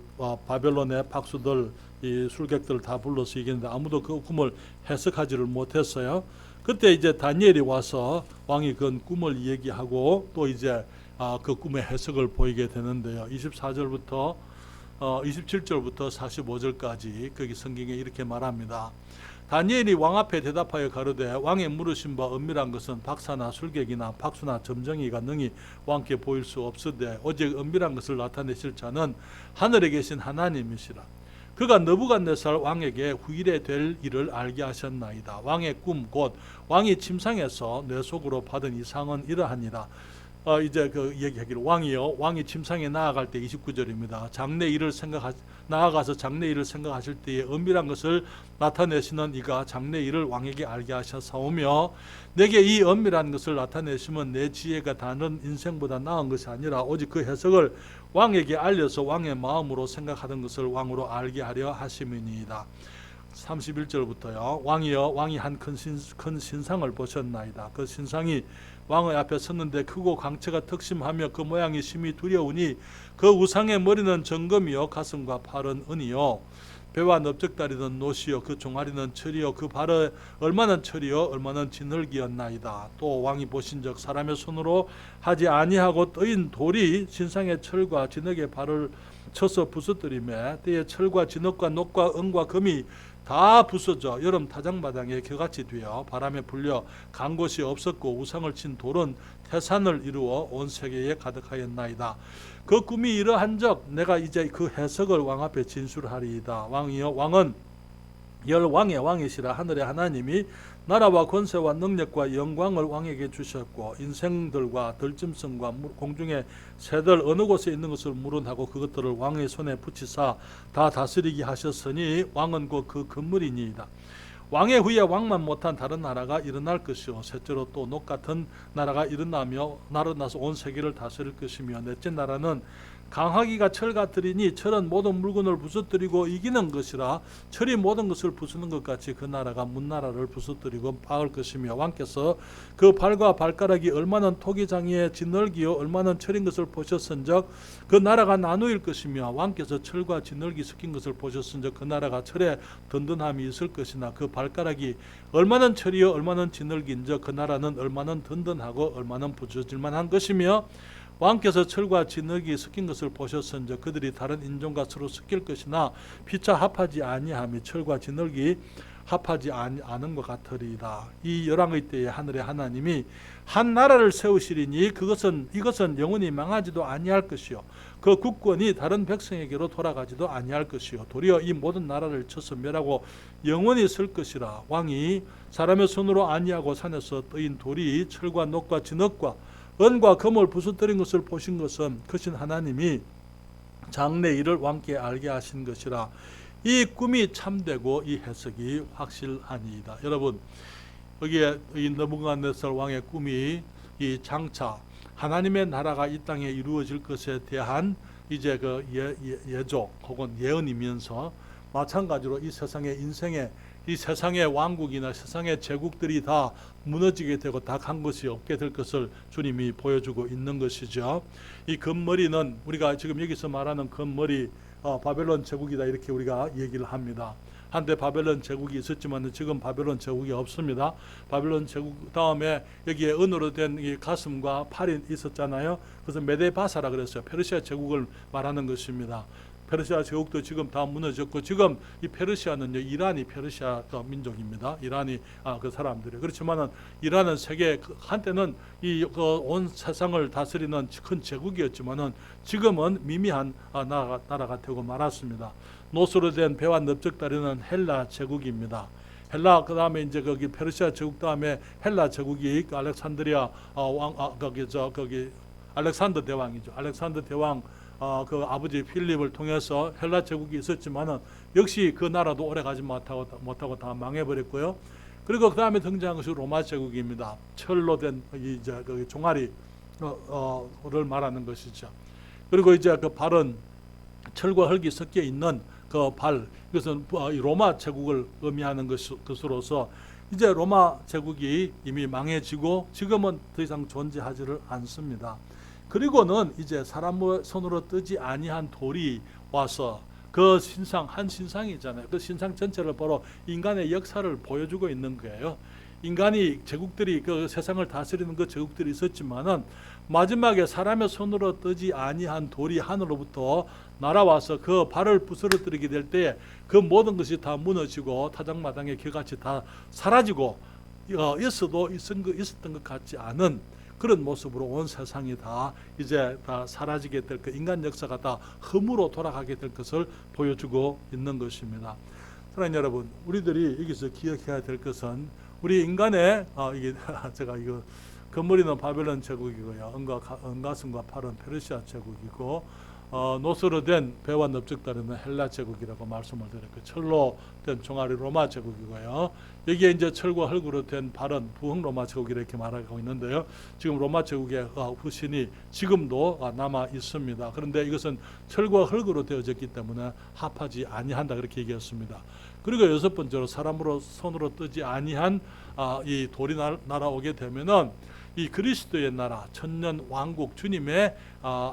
Speaker 1: 바벨론의 박수들, 이 술객들을 다 불러서 얘기했는데 아무도 그 꿈을 해석하지를 못했어요. 그때 이제 다니엘이 와서 왕이 그 꿈을 얘기하고 또 이제 그 꿈의 해석을 보이게 되는데요. 27절부터 45절까지 거기 성경에 이렇게 말합니다. 다니엘이 왕 앞에 대답하여 가로되 왕의 물으신 바 은밀한 것은 박사나 술객이나 박수나 점쟁이가 능히 왕께 보일 수 없으되 오직 은밀한 것을 나타내실 자는 하늘에 계신 하나님이시라. 그가 느부갓네살 왕에게 후일에 될 일을 알게 하셨나이다. 왕의 꿈 곧 왕이 침상에서 뇌 속으로 받은 이상은 이러하니라. 이제 그 얘기하기를 왕이 침상에 나아갈 때 29절입니다. 장래 일을 나아가서 장래 일을 생각하실 때에 은밀한 것을 나타내시는 이가 장래 일을 왕에게 알게 하셨사오며 내게 이 은밀한 것을 나타내시면 내 지혜가 다른 인생보다 나은 것이 아니라 오직 그 해석을 왕에게 알려서 왕의 마음으로 생각하던 것을 왕으로 알게 하려 하심이니이다. 31절부터요. 왕이 한 큰 신상을 보셨나이다. 그 신상이 왕의 앞에 섰는데 크고 광채가 특심하며 그 모양이 심히 두려우니 그 우상의 머리는 정금이요 가슴과 팔은 은이요 배와 넓적다리는 노시요 그 종아리는 철이요 그 발은 얼마는 철이요 얼마는 진흙이었나이다. 또 왕이 보신즉 사람의 손으로 하지 아니하고 떠인 돌이 신상의 철과 진흙의 발을 쳐서 부서뜨리매 때에 철과 진흙과 녹과 은과 금이 다 부서져 여름 타작마당에 겨같이 되어 바람에 불려 간 곳이 없었고 우상을 친 돌은 태산을 이루어 온 세계에 가득하였나이다. 그 꿈이 이러한즉 내가 이제 그 해석을 왕 앞에 진술하리이다. 왕은 열왕의 왕이시라 하늘의 하나님이 나라와 권세와 능력과 영광을 왕에게 주셨고 인생들과 들짐승과 공중의 새들 어느 곳에 있는 것을 물은하고 그것들을 왕의 손에 붙이사 다 다스리게 하셨으니 왕은 곧 그 건물이니이다. 왕의 후에 왕만 못한 다른 나라가 일어날 것이요 셋째로 또 녹 같은 나라가 일어나서 온 세계를 다스릴 것이며 넷째 나라는 강하기가 철 같으리니 철은 모든 물건을 부서뜨리고 이기는 것이라 철이 모든 것을 부수는 것 같이 그 나라가 문나라를 부서뜨리고 박을 것이며 왕께서 그 발과 발가락이 얼마는 토기장이에 진흙이요 얼마는 철인 것을 보셨은즉 그 나라가 나누일 것이며 왕께서 철과 진흙이 섞인 것을 보셨은즉 그 나라가 철에 든든함이 있을 것이나 그 발가락이 얼마는 철이요 얼마는 진흙인즉 그 나라는 얼마는 든든하고 얼마는 부서질만한 것이며 왕께서 철과 진흙이 섞인 것을 보셨은즉 그들이 다른 인종과 서로 섞일 것이나 피차 합하지 아니함이 철과 진흙이 합하지 않은 것 같으리이다. 이 열왕의 때에 하늘의 하나님이 한 나라를 세우시리니 이것은 영원히 망하지도 아니할 것이요 그 국권이 다른 백성에게로 돌아가지도 아니할 것이요 도리어 이 모든 나라를 쳐서 멸하고 영원히 쓸 것이라. 왕이 사람의 손으로 아니하고 산에서 떠인 돌이 철과 녹과 진흙과 은과 금을 부서뜨린 것을 보신 것은 크신 하나님이 장래 일을 왕께 알게 하신 것이라. 이 꿈이 참되고 이 해석이 확실하니이다. 여러분 여기에 이 느부갓네살 왕의 꿈이 이 장차 하나님의 나라가 이 땅에 이루어질 것에 대한 이제 그 예조 혹은 예언이면서 마찬가지로 이 세상의 왕국이나 세상의 제국들이 다 무너지게 되고 다 간 것이 없게 될 것을 주님이 보여주고 있는 것이죠. 이 금머리는 우리가 지금 여기서 말하는 금머리 바벨론 제국이다 이렇게 우리가 얘기를 합니다. 한때 바벨론 제국이 있었지만 지금 바벨론 제국이 없습니다. 바벨론 제국 다음에 여기에 은으로 된 이 가슴과 팔이 있었잖아요. 그래서 메데바사라 그랬어요. 페르시아 제국을 말하는 것입니다. 페르시아 제국도 지금 다 무너졌고 지금 이 페르시아는요 이란이 페르시아 민족입니다. 이란이 그 사람들이 그렇지만은 이란은 세계 한때는 이 온 세상을 다스리는 큰 제국이었지만은 지금은 미미한 나라가 되고 말았습니다. 노스로 된 배와 넓적다리는 헬라 제국입니다. 헬라 그 다음에 이제 거기 페르시아 제국 다음에 헬라 제국이 알렉산드리아 거기 알렉산더 대왕이죠. 알렉산더 대왕 그 아버지 필립을 통해서 헬라 제국이 있었지만은 역시 그 나라도 오래 가지 못하고 다 망해버렸고요. 그리고 그 다음에 등장한 것이 로마 제국입니다. 철로 된 이제 그 종아리를 말하는 것이죠. 그리고 이제 그 발은 철과 흙이 섞여 있는 그 발, 이것은 로마 제국을 의미하는 것으로서 이제 로마 제국이 이미 망해지고 지금은 더 이상 존재하지를 않습니다. 그리고는 이제 사람 손으로 뜨지 아니한 돌이 와서 그 한 신상이잖아요. 그 신상 전체를 보러 인간의 역사를 보여주고 있는 거예요. 인간이 제국들이 그 세상을 다스리는 그 제국들이 있었지만은 마지막에 사람의 손으로 뜨지 아니한 돌이 하늘로부터 날아와서 그 발을 부스러뜨리게 될 때 그 모든 것이 다 무너지고 타작마당에 겨같이 다 사라지고 있었던 것 같지 않은 그런 모습으로 온 세상이 다 이제 다 사라지게 될 그 인간 역사가 다 흠으로 돌아가게 될 것을 보여주고 있는 것입니다. 사랑하는 여러분, 우리들이 여기서 기억해야 될 것은 우리 인간의 이게 제가 이거 금머리는 바벨론 제국이고요. 은가슴과 팔은 페르시아 제국이고 노스로 된 배와 넓적다리는 헬라 제국이라고 말씀을 드렸고 철로 된 종아리 로마 제국이고요. 여기에 이제 철과 흙으로 된 발은 부흥 로마 제국이라 이렇게 말하고 있는데요. 지금 로마 제국의 후신이 지금도 남아 있습니다. 그런데 이것은 철과 흙으로 되어졌기 때문에 합하지 아니한다 그렇게 얘기했습니다. 그리고 여섯 번째로 사람으로 손으로 뜨지 아니한 이 돌이 날아오게 되면은 이 그리스도의 나라, 천년 왕국 주님의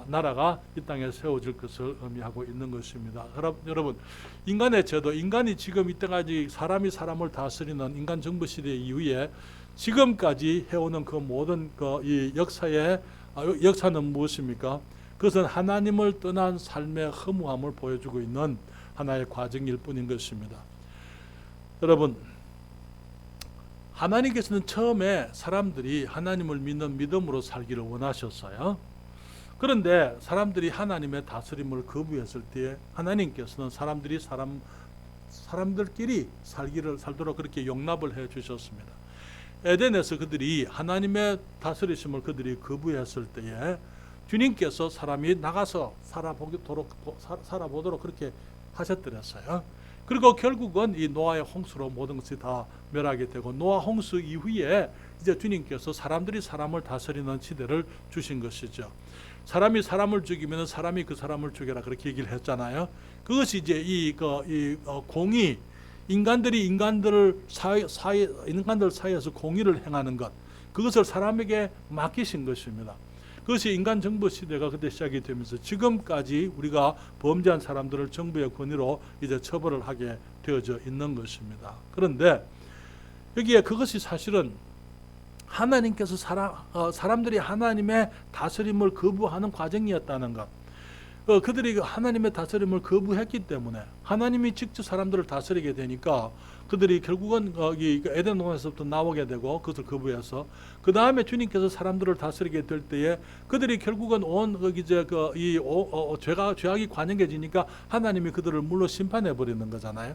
Speaker 1: 나라가 이 땅에 세워질 것을 의미하고 있는 것입니다. 여러분, 인간의 제도, 인간이 지금 이때까지 사람이 사람을 다스리는 인간 정부 시대 이후에 지금까지 해오는 그 모든 이 역사는 무엇입니까? 그것은 하나님을 떠난 삶의 허무함을 보여주고 있는 하나의 과정일 뿐인 것입니다. 여러분, 하나님께서는 처음에 사람들이 하나님을 믿는 믿음으로 살기를 원하셨어요. 그런데 사람들이 하나님의 다스림을 거부했을 때 하나님께서는 사람들끼리 살도록 그렇게 용납을 해 주셨습니다. 에덴에서 그들이 하나님의 다스리심을 그들이 거부했을 때에 주님께서 사람이 나가서 살아보도록 그렇게 하셨더랬어요. 그리고 결국은 이 노아의 홍수로 모든 것이 다 멸하게 되고 노아 홍수 이후에 이제 주님께서 사람들이 사람을 다스리는 시대를 주신 것이죠. 사람이 사람을 죽이면 사람이 그 사람을 죽여라 그렇게 얘기를 했잖아요. 그것이 이제 공의, 인간들 사이에서 공의를 행하는 것, 그것을 사람에게 맡기신 것입니다. 그것이 인간 정부 시대가 그때 시작이 되면서 지금까지 우리가 범죄한 사람들을 정부의 권위로 이제 처벌을 하게 되어져 있는 것입니다. 그런데 여기에 그것이 사실은 하나님께서 사람들이 하나님의 다스림을 거부하는 과정이었다는 것. 그들이 하나님의 다스림을 거부했기 때문에 하나님이 직접 사람들을 다스리게 되니까 그들이 결국은 에덴 동산에서부터 나오게 되고 그것을 거부해서 그 다음에 주님께서 사람들을 다스리게 될 때에 그들이 결국은 죄악이 관영해지니까 하나님이 그들을 물로 심판해 버리는 거잖아요.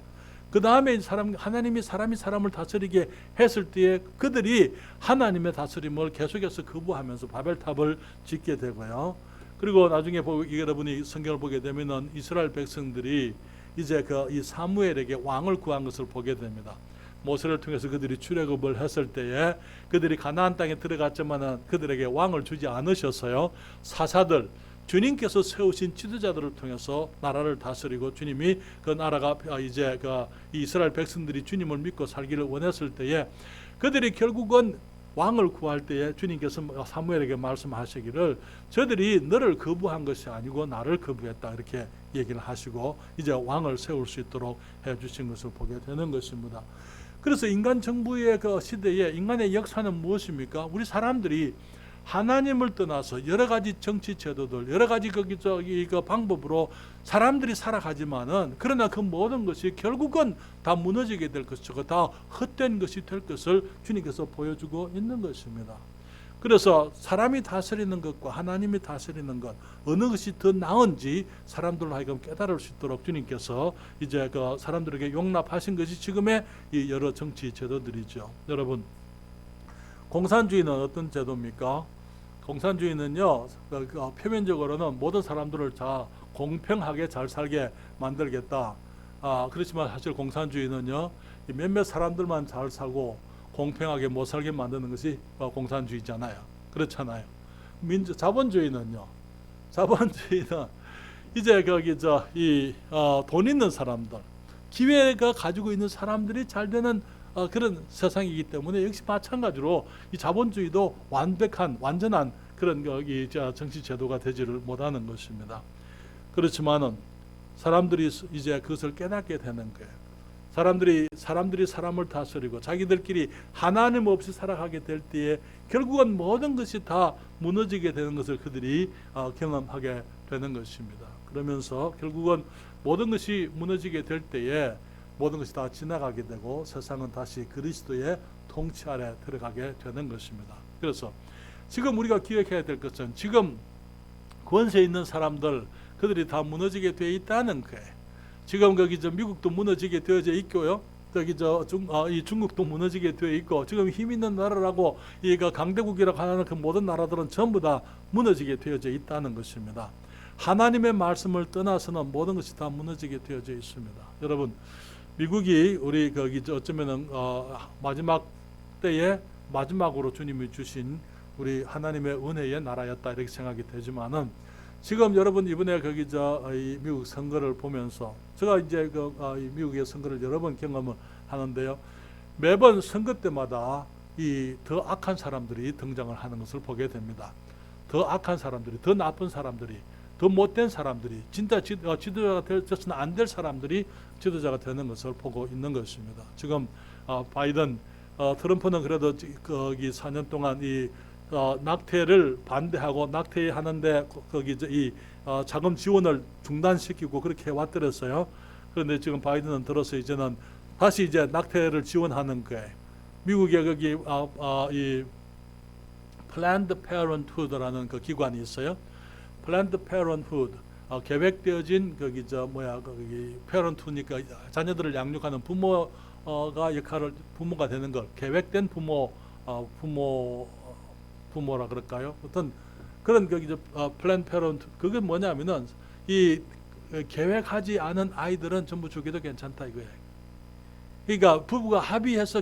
Speaker 1: 그 다음에 하나님이 사람을 다스리게 했을 때에 그들이 하나님의 다스림을 계속해서 거부하면서 바벨탑을 짓게 되고요. 그리고 나중에 여러분이 성경을 보게 되면은 이스라엘 백성들이 이제 이 사무엘에게 왕을 구한 것을 보게 됩니다. 모세를 통해서 그들이 출애굽을 했을 때에 그들이 가나안 땅에 들어갔지만은 그들에게 왕을 주지 않으셨어요. 사사들, 주님께서 세우신 지도자들을 통해서 나라를 다스리고 주님이 그 나라가 이제 이스라엘 백성들이 주님을 믿고 살기를 원했을 때에 그들이 결국은 왕을 구할 때에 주님께서 사무엘에게 말씀하시기를 저들이 너를 거부한 것이 아니고 나를 거부했다 이렇게 얘기를 하시고 이제 왕을 세울 수 있도록 해주신 것을 보게 되는 것입니다. 그래서 인간 정부의 그 시대에 인간의 역사는 무엇입니까? 우리 사람들이 하나님을 떠나서 여러 가지 정치 제도들, 여러 가지 그 방법으로 사람들이 살아가지만은 그러나 그 모든 것이 결국은 다 무너지게 될 것이고 다 헛된 것이 될 것을 주님께서 보여주고 있는 것입니다. 그래서 사람이 다스리는 것과 하나님이 다스리는 것 어느 것이 더 나은지 사람들로 하여금 깨달을 수 있도록 주님께서 이제 사람들에게 용납하신 것이 지금의 이 여러 정치 제도들이죠. 여러분, 공산주의는 어떤 제도입니까? 공산주의는요, 표면적으로는 모든 사람들을 다 공평하게 잘 살게 만들겠다. 그렇지만 사실 공산주의는요, 몇몇 사람들만 잘 살고 공평하게 못 살게 만드는 것이 공산주의잖아요. 그렇잖아요. 자본주의는요, 이제 돈 있는 사람들, 기회가 가지고 있는 사람들이 잘 되는 그런 세상이기 때문에 역시 마찬가지로 이 자본주의도 완전한 그런 정치 제도가 되지를 못하는 것입니다. 그렇지만은 사람들이 이제 그것을 깨닫게 되는 거예요. 사람들이 사람을 다스리고 자기들끼리 하나님 없이 살아가게 될 때에 결국은 모든 것이 다 무너지게 되는 것을 그들이 경험하게 되는 것입니다. 그러면서 결국은 모든 것이 무너지게 될 때에 모든 것이 다 지나가게 되고 세상은 다시 그리스도의 통치 아래 들어가게 되는 것입니다. 그래서 지금 우리가 기억해야 될 것은 지금 권세 있는 사람들 그들이 다 무너지게 되어 있다는 거예요. 지금 미국도 무너지게 되어져 있고요. 이 중국도 무너지게 되어 있고 지금 힘 있는 나라라고 이 강대국이라고 하는 그 모든 나라들은 전부 다 무너지게 되어져 있다는 것입니다. 하나님의 말씀을 떠나서는 모든 것이 다 무너지게 되어져 있습니다. 여러분, 미국이 우리 어쩌면은 마지막 때에 마지막으로 주님이 주신 우리 하나님의 은혜의 나라였다 이렇게 생각이 되지만은 지금 여러분 이번에 이 미국 선거를 보면서 제가 이제 이 미국의 선거를 여러 번 경험을 하는데요. 매번 선거 때마다 이 더 악한 사람들이 등장을 하는 것을 보게 됩니다. 더 악한 사람들이, 더 나쁜 사람들이, 더 못된 사람들이, 진짜 지도자가 되어서는 안 될 사람들이 지도자가 되는 것을 보고 있는 것입니다. 지금 바이든, 트럼프는 그래도 거기 4년 동안 이 낙태를 반대하고 낙태하는데 이 자금 지원을 중단시키고 그렇게 해왔더랬어요. 그런데 지금 바이든은 들어서 이제는 다시 이제 낙태를 지원하는 거예요. 미국에 거기 이 Planned Parenthood라는 그 기관이 있어요. Planned Parenthood 계획되어진 거기 Parenthood니까 자녀들을 양육하는 부모가 부모가 되는 걸 계획된 부모라 그럴까요? 어떤 그런 Planned Parenthood 그게 뭐냐면은 이 계획하지 않은 아이들은 전부 죽여도 괜찮다 이거예요. 그러니까 부부가 합의해서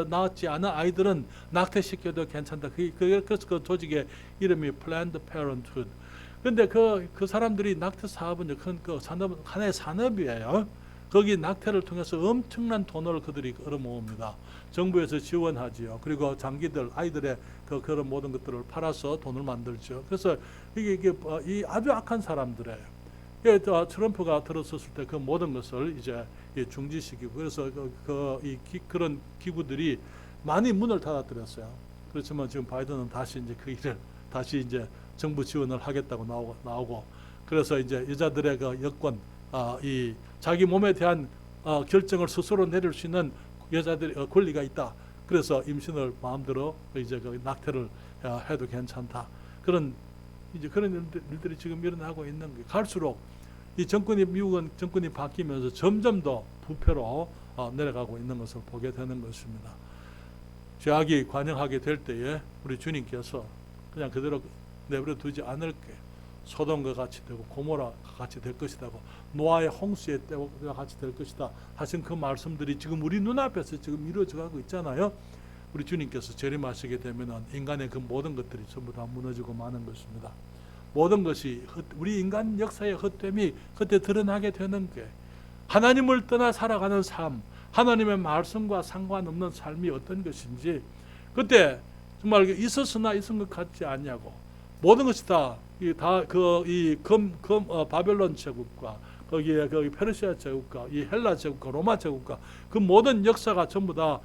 Speaker 1: 낳지 않은 아이들은 낙태시켜도 괜찮다. 그래서 그 조직의 이름이 Planned Parenthood. 그런데 그 사람들이 낙태 사업은 하나의 산업이에요. 거기 낙태를 통해서 엄청난 돈을 그들이 끌어모읍니다. 정부에서 지원하지요. 그리고 장기들 아이들의 그런 모든 것들을 팔아서 돈을 만들죠. 그래서 이게 이 아주 악한 사람들이에요. 트럼프가 들어섰을 때 그 모든 것을 이제 중지시키고 그래서 그런 기구들이 많이 문을 닫아뜨렸어요. 그렇지만 지금 바이든은 다시 이제 그 일을 다시 이제 정부 지원을 하겠다고 나오고 그래서 이제 여자들의 그 여권 이 자기 몸에 대한 결정을 스스로 내릴 수 있는 여자들의 권리가 있다. 그래서 임신을 마음대로 이제 낙태를 해도 괜찮다. 그런 일들이 지금 일어나고 있는 게 갈수록 이 미국은 정권이 바뀌면서 점점 더 부패로 내려가고 있는 것을 보게 되는 것입니다. 죄악이 관영하게 될 때에 우리 주님께서 그냥 그대로 내버려 두지 않을게. 소돔과 같이 되고 고모라와 같이 될 것이다고 노아의 홍수의 때와 같이 될 것이다 하신 그 말씀들이 지금 우리 눈앞에서 지금 이루어져 가고 있잖아요. 우리 주님께서 재림하시게 되면 인간의 그 모든 것들이 전부 다 무너지고 마는 것입니다. 모든 것이 우리 인간 역사의 헛됨이 그때 드러나게 되는 게 하나님을 떠나 살아가는 삶, 하나님의 말씀과 상관없는 삶이 어떤 것인지 그때 정말 있었으나 있은 것 같지 않냐고 모든 것이 바벨론 제국과 거기 페르시아 제국과 이 헬라 제국과 로마 제국과 그 모든 역사가 전부 다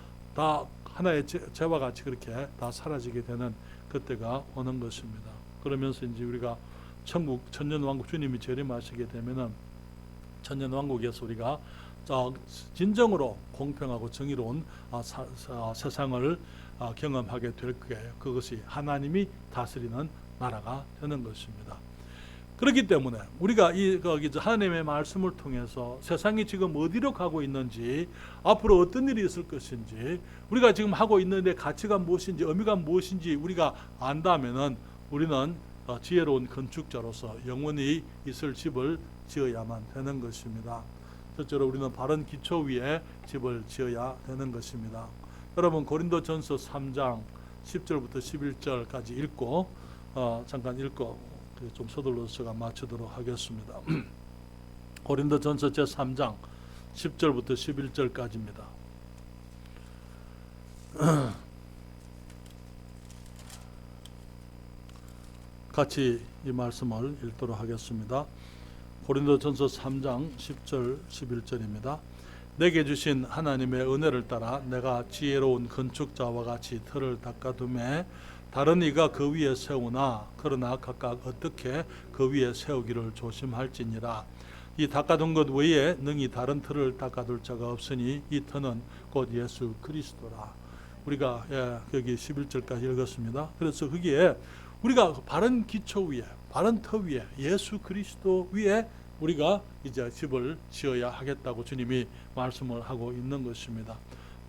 Speaker 1: 하나의 죄와 같이 그렇게 다 사라지게 되는 그때가 오는 것입니다. 그러면서 이제 우리가 천년왕국 주님이 재림하시게 되면은 천년왕국에서 우리가 진정으로 공평하고 정의로운 세상을 경험하게 될 거예요. 그것이 하나님이 다스리는 나라가 되는 것입니다. 그렇기 때문에 우리가 하나님의 말씀을 통해서 세상이 지금 어디로 가고 있는지 앞으로 어떤 일이 있을 것인지 우리가 지금 하고 있는데 가치가 무엇인지 의미가 무엇인지 우리가 안다면은 우리는 지혜로운 건축자로서 영원히 있을 집을 지어야만 되는 것입니다. 첫째로 우리는 바른 기초 위에 집을 지어야 되는 것입니다. 여러분 고린도전서 3장 10절부터 11절까지 읽고 잠깐 읽고 좀 서둘러서 제가 마치도록 하겠습니다. 고린도전서 제3장 10절부터 11절까지입니다. 같이 이 말씀을 읽도록 하겠습니다. 고린도전서 3장 10절 11절입니다. 내게 주신 하나님의 은혜를 따라 내가 지혜로운 건축자와 같이 틀을 닦아두매 다른 이가 그 위에 세우나 그러나 각각 어떻게 그 위에 세우기를 조심할지니라. 이 닦아둔 것 외에 능히 다른 틀을 닦아둘 자가 없으니 이 터는 곧 예수 그리스도라. 우리가 여기 11절까지 읽었습니다. 그래서 거기에 우리가 바른 기초 위에 바른 터 위에 예수 그리스도 위에 우리가 이제 집을 지어야 하겠다고 주님이 말씀을 하고 있는 것입니다.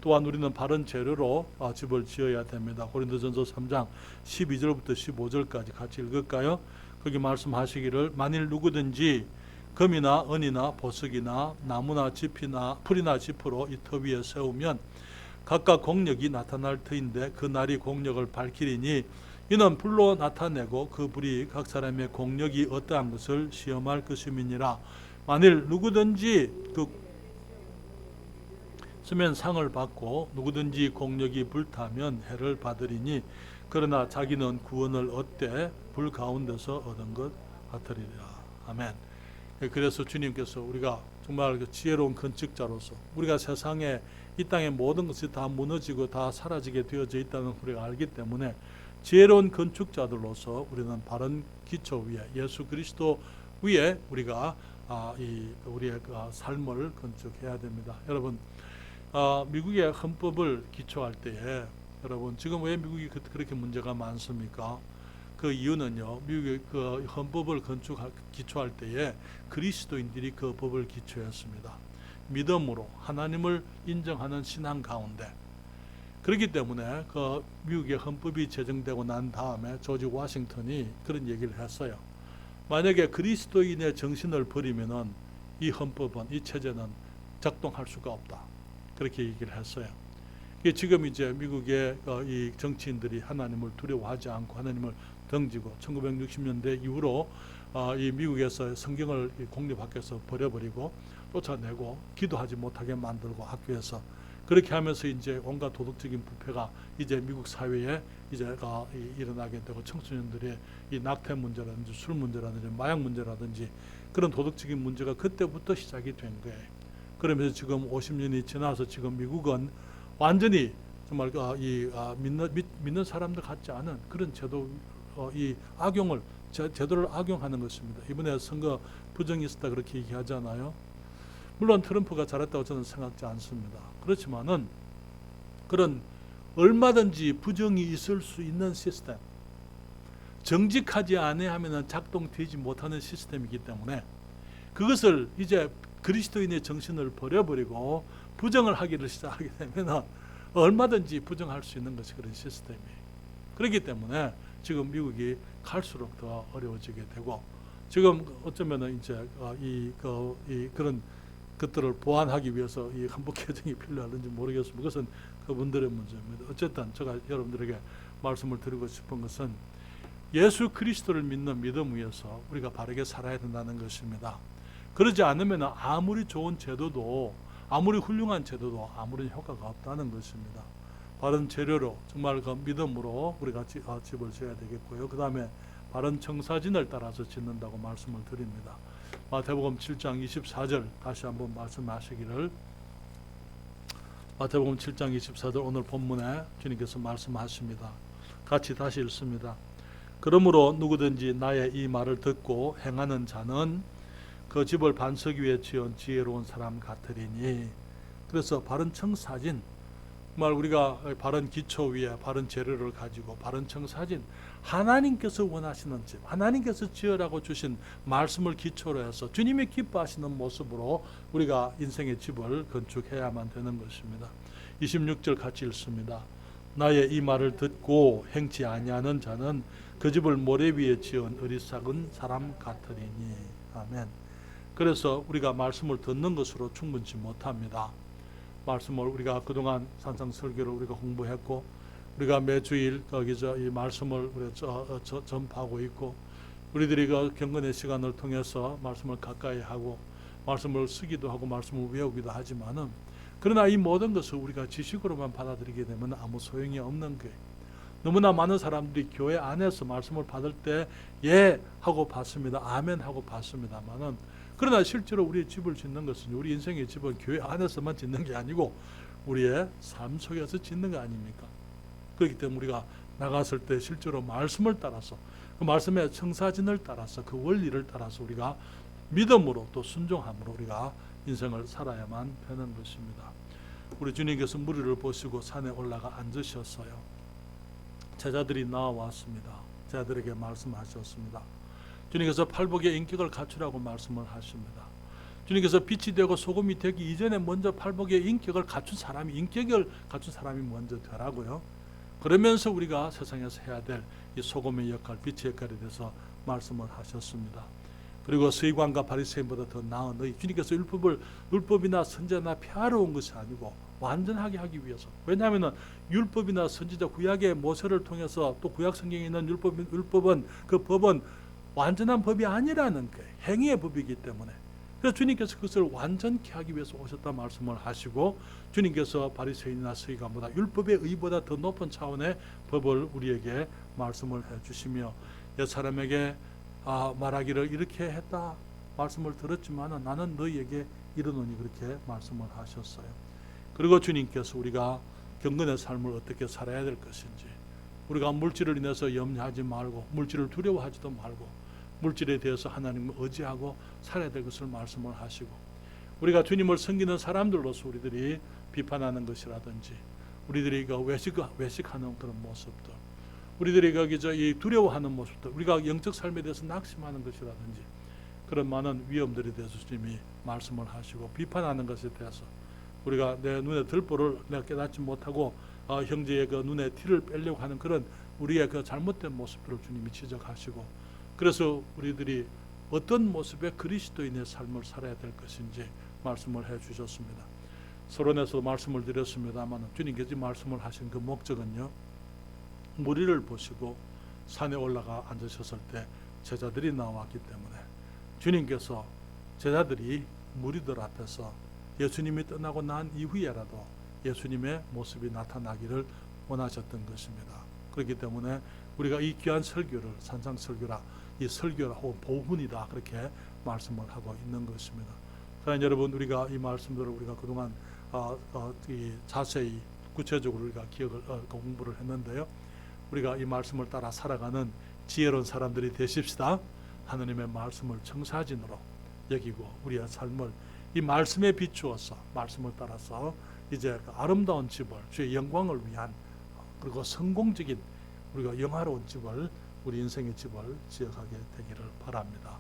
Speaker 1: 또한 우리는 바른 재료로 집을 지어야 됩니다. 고린도전서 3장 12절부터 15절까지 같이 읽을까요? 거기 말씀하시기를 만일 누구든지 금이나 은이나 보석이나 나무나 짚이나 풀이나 짚으로 이 터 위에 세우면 각각 공력이 나타날 터인데 그 날이 공력을 밝히리니 이는 불로 나타내고 그 불이 각 사람의 공력이 어떠한 것을 시험할 것임이니라. 만일 누구든지 쓰면 상을 받고 누구든지 공력이 불타면 해를 받으리니 그러나 자기는 구원을 얻되 불 가운데서 얻은 것 같으리라. 아멘. 그래서 주님께서 우리가 정말 지혜로운 건축자로서 우리가 세상에 이 땅의 모든 것이 다 무너지고 다 사라지게 되어져 있다는 우리가 알기 때문에 지혜로운 건축자들로서 우리는 바른 기초 위에 예수 그리스도 위에 우리가 우리의 삶을 건축해야 됩니다. 여러분, 미국의 헌법을 기초할 때에 여러분 지금 왜 미국이 그렇게 문제가 많습니까? 그 이유는요, 미국의 그 헌법을 기초할 때에 그리스도인들이 그 법을 기초했습니다. 믿음으로 하나님을 인정하는 신앙 가운데. 그렇기 때문에 그 미국의 헌법이 제정되고 난 다음에 조지 워싱턴이 그런 얘기를 했어요. 만약에 그리스도인의 정신을 버리면은 이 헌법은, 이 체제는 작동할 수가 없다. 그렇게 얘기를 했어요. 지금 이제 미국의 이 정치인들이 하나님을 두려워하지 않고 하나님을 던지고 1960년대 이후로 이 미국에서 성경을 공립학교에서 버려버리고 쫓아내고 기도하지 못하게 만들고 학교에서 그렇게 하면서 이제 온갖 도덕적인 부패가 이제 미국 사회에 이제 일어나게 되고 청소년들의 이 낙태 문제라든지 술 문제라든지 마약 문제라든지 그런 도덕적인 문제가 그때부터 시작이 된 거예요. 그러면서 지금 50년이 지나서 지금 미국은 완전히 정말 믿는 사람들 같지 않은 그런 제도 이 악용을 제도를 악용하는 것입니다. 이번에 선거 부정이 있었다 그렇게 얘기하잖아요. 물론 트럼프가 잘했다고 저는 생각지 않습니다. 그렇지만은 그런 얼마든지 부정이 있을 수 있는 시스템, 정직하지 않으면은 작동되지 못하는 시스템이기 때문에 그것을 이제 그리스도인의 정신을 버려버리고 부정을 하기를 시작하게 되면은 얼마든지 부정할 수 있는 것이 그런 시스템이에요. 그렇기 때문에 지금 미국이 갈수록 더 어려워지게 되고 지금 어쩌면은 이제 그런 것들을 보완하기 위해서 이 헌법 개정이 필요하는지 모르겠습니다. 그것은 그분들의 문제입니다. 어쨌든 제가 여러분들에게 말씀을 드리고 싶은 것은 예수 그리스도를 믿는 믿음 위에서 우리가 바르게 살아야 된다는 것입니다. 그러지 않으면 아무리 좋은 제도도 아무리 훌륭한 제도도 아무런 효과가 없다는 것입니다. 바른 재료로 정말 그 믿음으로 우리가 집을 지어야 되겠고요. 그 다음에 바른 청사진을 따라서 짓는다고 말씀을 드립니다. 마태복음 7장 24절 다시 한번 말씀하시기를 마태복음 7장 24절 오늘 본문에 주님께서 말씀하십니다. 같이 다시 읽습니다. 그러므로 누구든지 나의 이 말을 듣고 행하는 자는 그 집을 반석 위에 지은 지혜로운 사람 같으리니. 그래서 바른 청사진, 정말 우리가 바른 기초 위에 바른 재료를 가지고 바른 청사진, 하나님께서 원하시는 집, 하나님께서 지으라고 주신 말씀을 기초로 해서 주님이 기뻐하시는 모습으로 우리가 인생의 집을 건축해야만 되는 것입니다. 26절 같이 읽습니다. 나의 이 말을 듣고 행치 아니하는 자는 그 집을 모래 위에 지은 어리석은 사람 같으리니. 아멘. 그래서 우리가 말씀을 듣는 것으로 충분치 못합니다. 말씀을 우리가 그동안 산상 설교를 우리가 공부했고 우리가 매주일 거기서 이 말씀을 우리가 전파하고 있고 우리들이 그 경건의 시간을 통해서 말씀을 가까이 하고 말씀을 쓰기도 하고 말씀을 외우기도 하지만은 그러나 이 모든 것을 우리가 지식으로만 받아들이게 되면 아무 소용이 없는 거예요. 너무나 많은 사람들이 교회 안에서 말씀을 받을 때 예 하고 받습니다. 아멘 하고 받습니다만은 그러나 실제로 우리의 집을 짓는 것은 우리 인생의 집은 교회 안에서만 짓는 게 아니고 우리의 삶 속에서 짓는 거 아닙니까? 그렇기 때문에 우리가 나갔을 때 실제로 말씀을 따라서 그 말씀의 청사진을 따라서 그 원리를 따라서 우리가 믿음으로 또 순종함으로 우리가 인생을 살아야만 되는 것입니다. 우리 주님께서 무리를 보시고 산에 올라가 앉으셨어요. 제자들이 나와왔습니다. 제자들에게 말씀하셨습니다. 주님께서 팔복의 인격을 갖추라고 말씀을 하십니다. 주님께서 빛이 되고 소금이 되기 이전에 먼저 팔복의 인격을 갖춘 사람이 먼저 되라고요. 그러면서 우리가 세상에서 해야 될 이 소금의 역할, 빛의 역할에 대해서 말씀을 하셨습니다. 그리고 서기관과 바리새인보다 더 나은 너희, 주님께서 율법이나 선지자나 폐하러 온 것이 아니고 완전하게 하기 위해서. 왜냐하면 율법이나 선지자, 구약의 모세를 통해서 또 구약 성경에 있는 율법은 그 법은 완전한 법이 아니라는 거예요. 행위의 법이기 때문에. 그래서 주님께서 그것을 완전케 하기 위해서 오셨다 말씀을 하시고, 주님께서 바리새인이나 서기관보다 율법의 의보다 더 높은 차원의 법을 우리에게 말씀을 해주시며, 옛 사람에게 말하기를 이렇게 했다 말씀을 들었지만 나는 너희에게 이르노니 그렇게 말씀을 하셨어요. 그리고 주님께서 우리가 경건의 삶을 어떻게 살아야 될 것인지, 우리가 물질을 인해서 염려하지 말고 물질을 두려워하지도 말고 물질에 대해서 하나님을 의지하고 살아야 될 것을 말씀을 하시고, 우리가 주님을 섬기는 사람들로서 우리들이 비판하는 것이라든지, 우리들이 외식하는 그런 모습들, 우리들이 이 두려워하는 모습들, 우리가 영적 삶에 대해서 낙심하는 것이라든지 그런 많은 위험들에 대해서 주님이 말씀을 하시고, 비판하는 것에 대해서 우리가 내 눈에 들보를 내가 깨닫지 못하고 형제의 그 눈에 티를 빼려고 하는 그런 우리의 그 잘못된 모습들을 주님이 지적하시고, 그래서 우리들이 어떤 모습의 그리스도인의 삶을 살아야 될 것인지 말씀을 해주셨습니다. 서론에서 말씀을 드렸습니다만 주님께서 말씀을 하신 그 목적은요, 무리를 보시고 산에 올라가 앉으셨을 때 제자들이 나왔기 때문에 주님께서 제자들이 무리들 앞에서 예수님이 떠나고 난 이후에라도 예수님의 모습이 나타나기를 원하셨던 것입니다. 그렇기 때문에 우리가 이 귀한 설교를 산상설교라, 이 설교라 혹은 복음이다 그렇게 말씀을 하고 있는 것입니다. 사랑하는 여러분, 우리가 이 말씀들을 우리가 그동안 자세히 구체적으로 우리가 공부를 했는데요, 우리가 이 말씀을 따라 살아가는 지혜로운 사람들이 되십시다. 하나님의 말씀을 청사진으로 여기고 우리의 삶을 이 말씀에 비추어서 말씀을 따라서 이제 그 아름다운 집을, 주의 영광을 위한, 그리고 성공적인 우리가 영화로운 집을, 우리 인생의 집을 지어가게 되기를 바랍니다.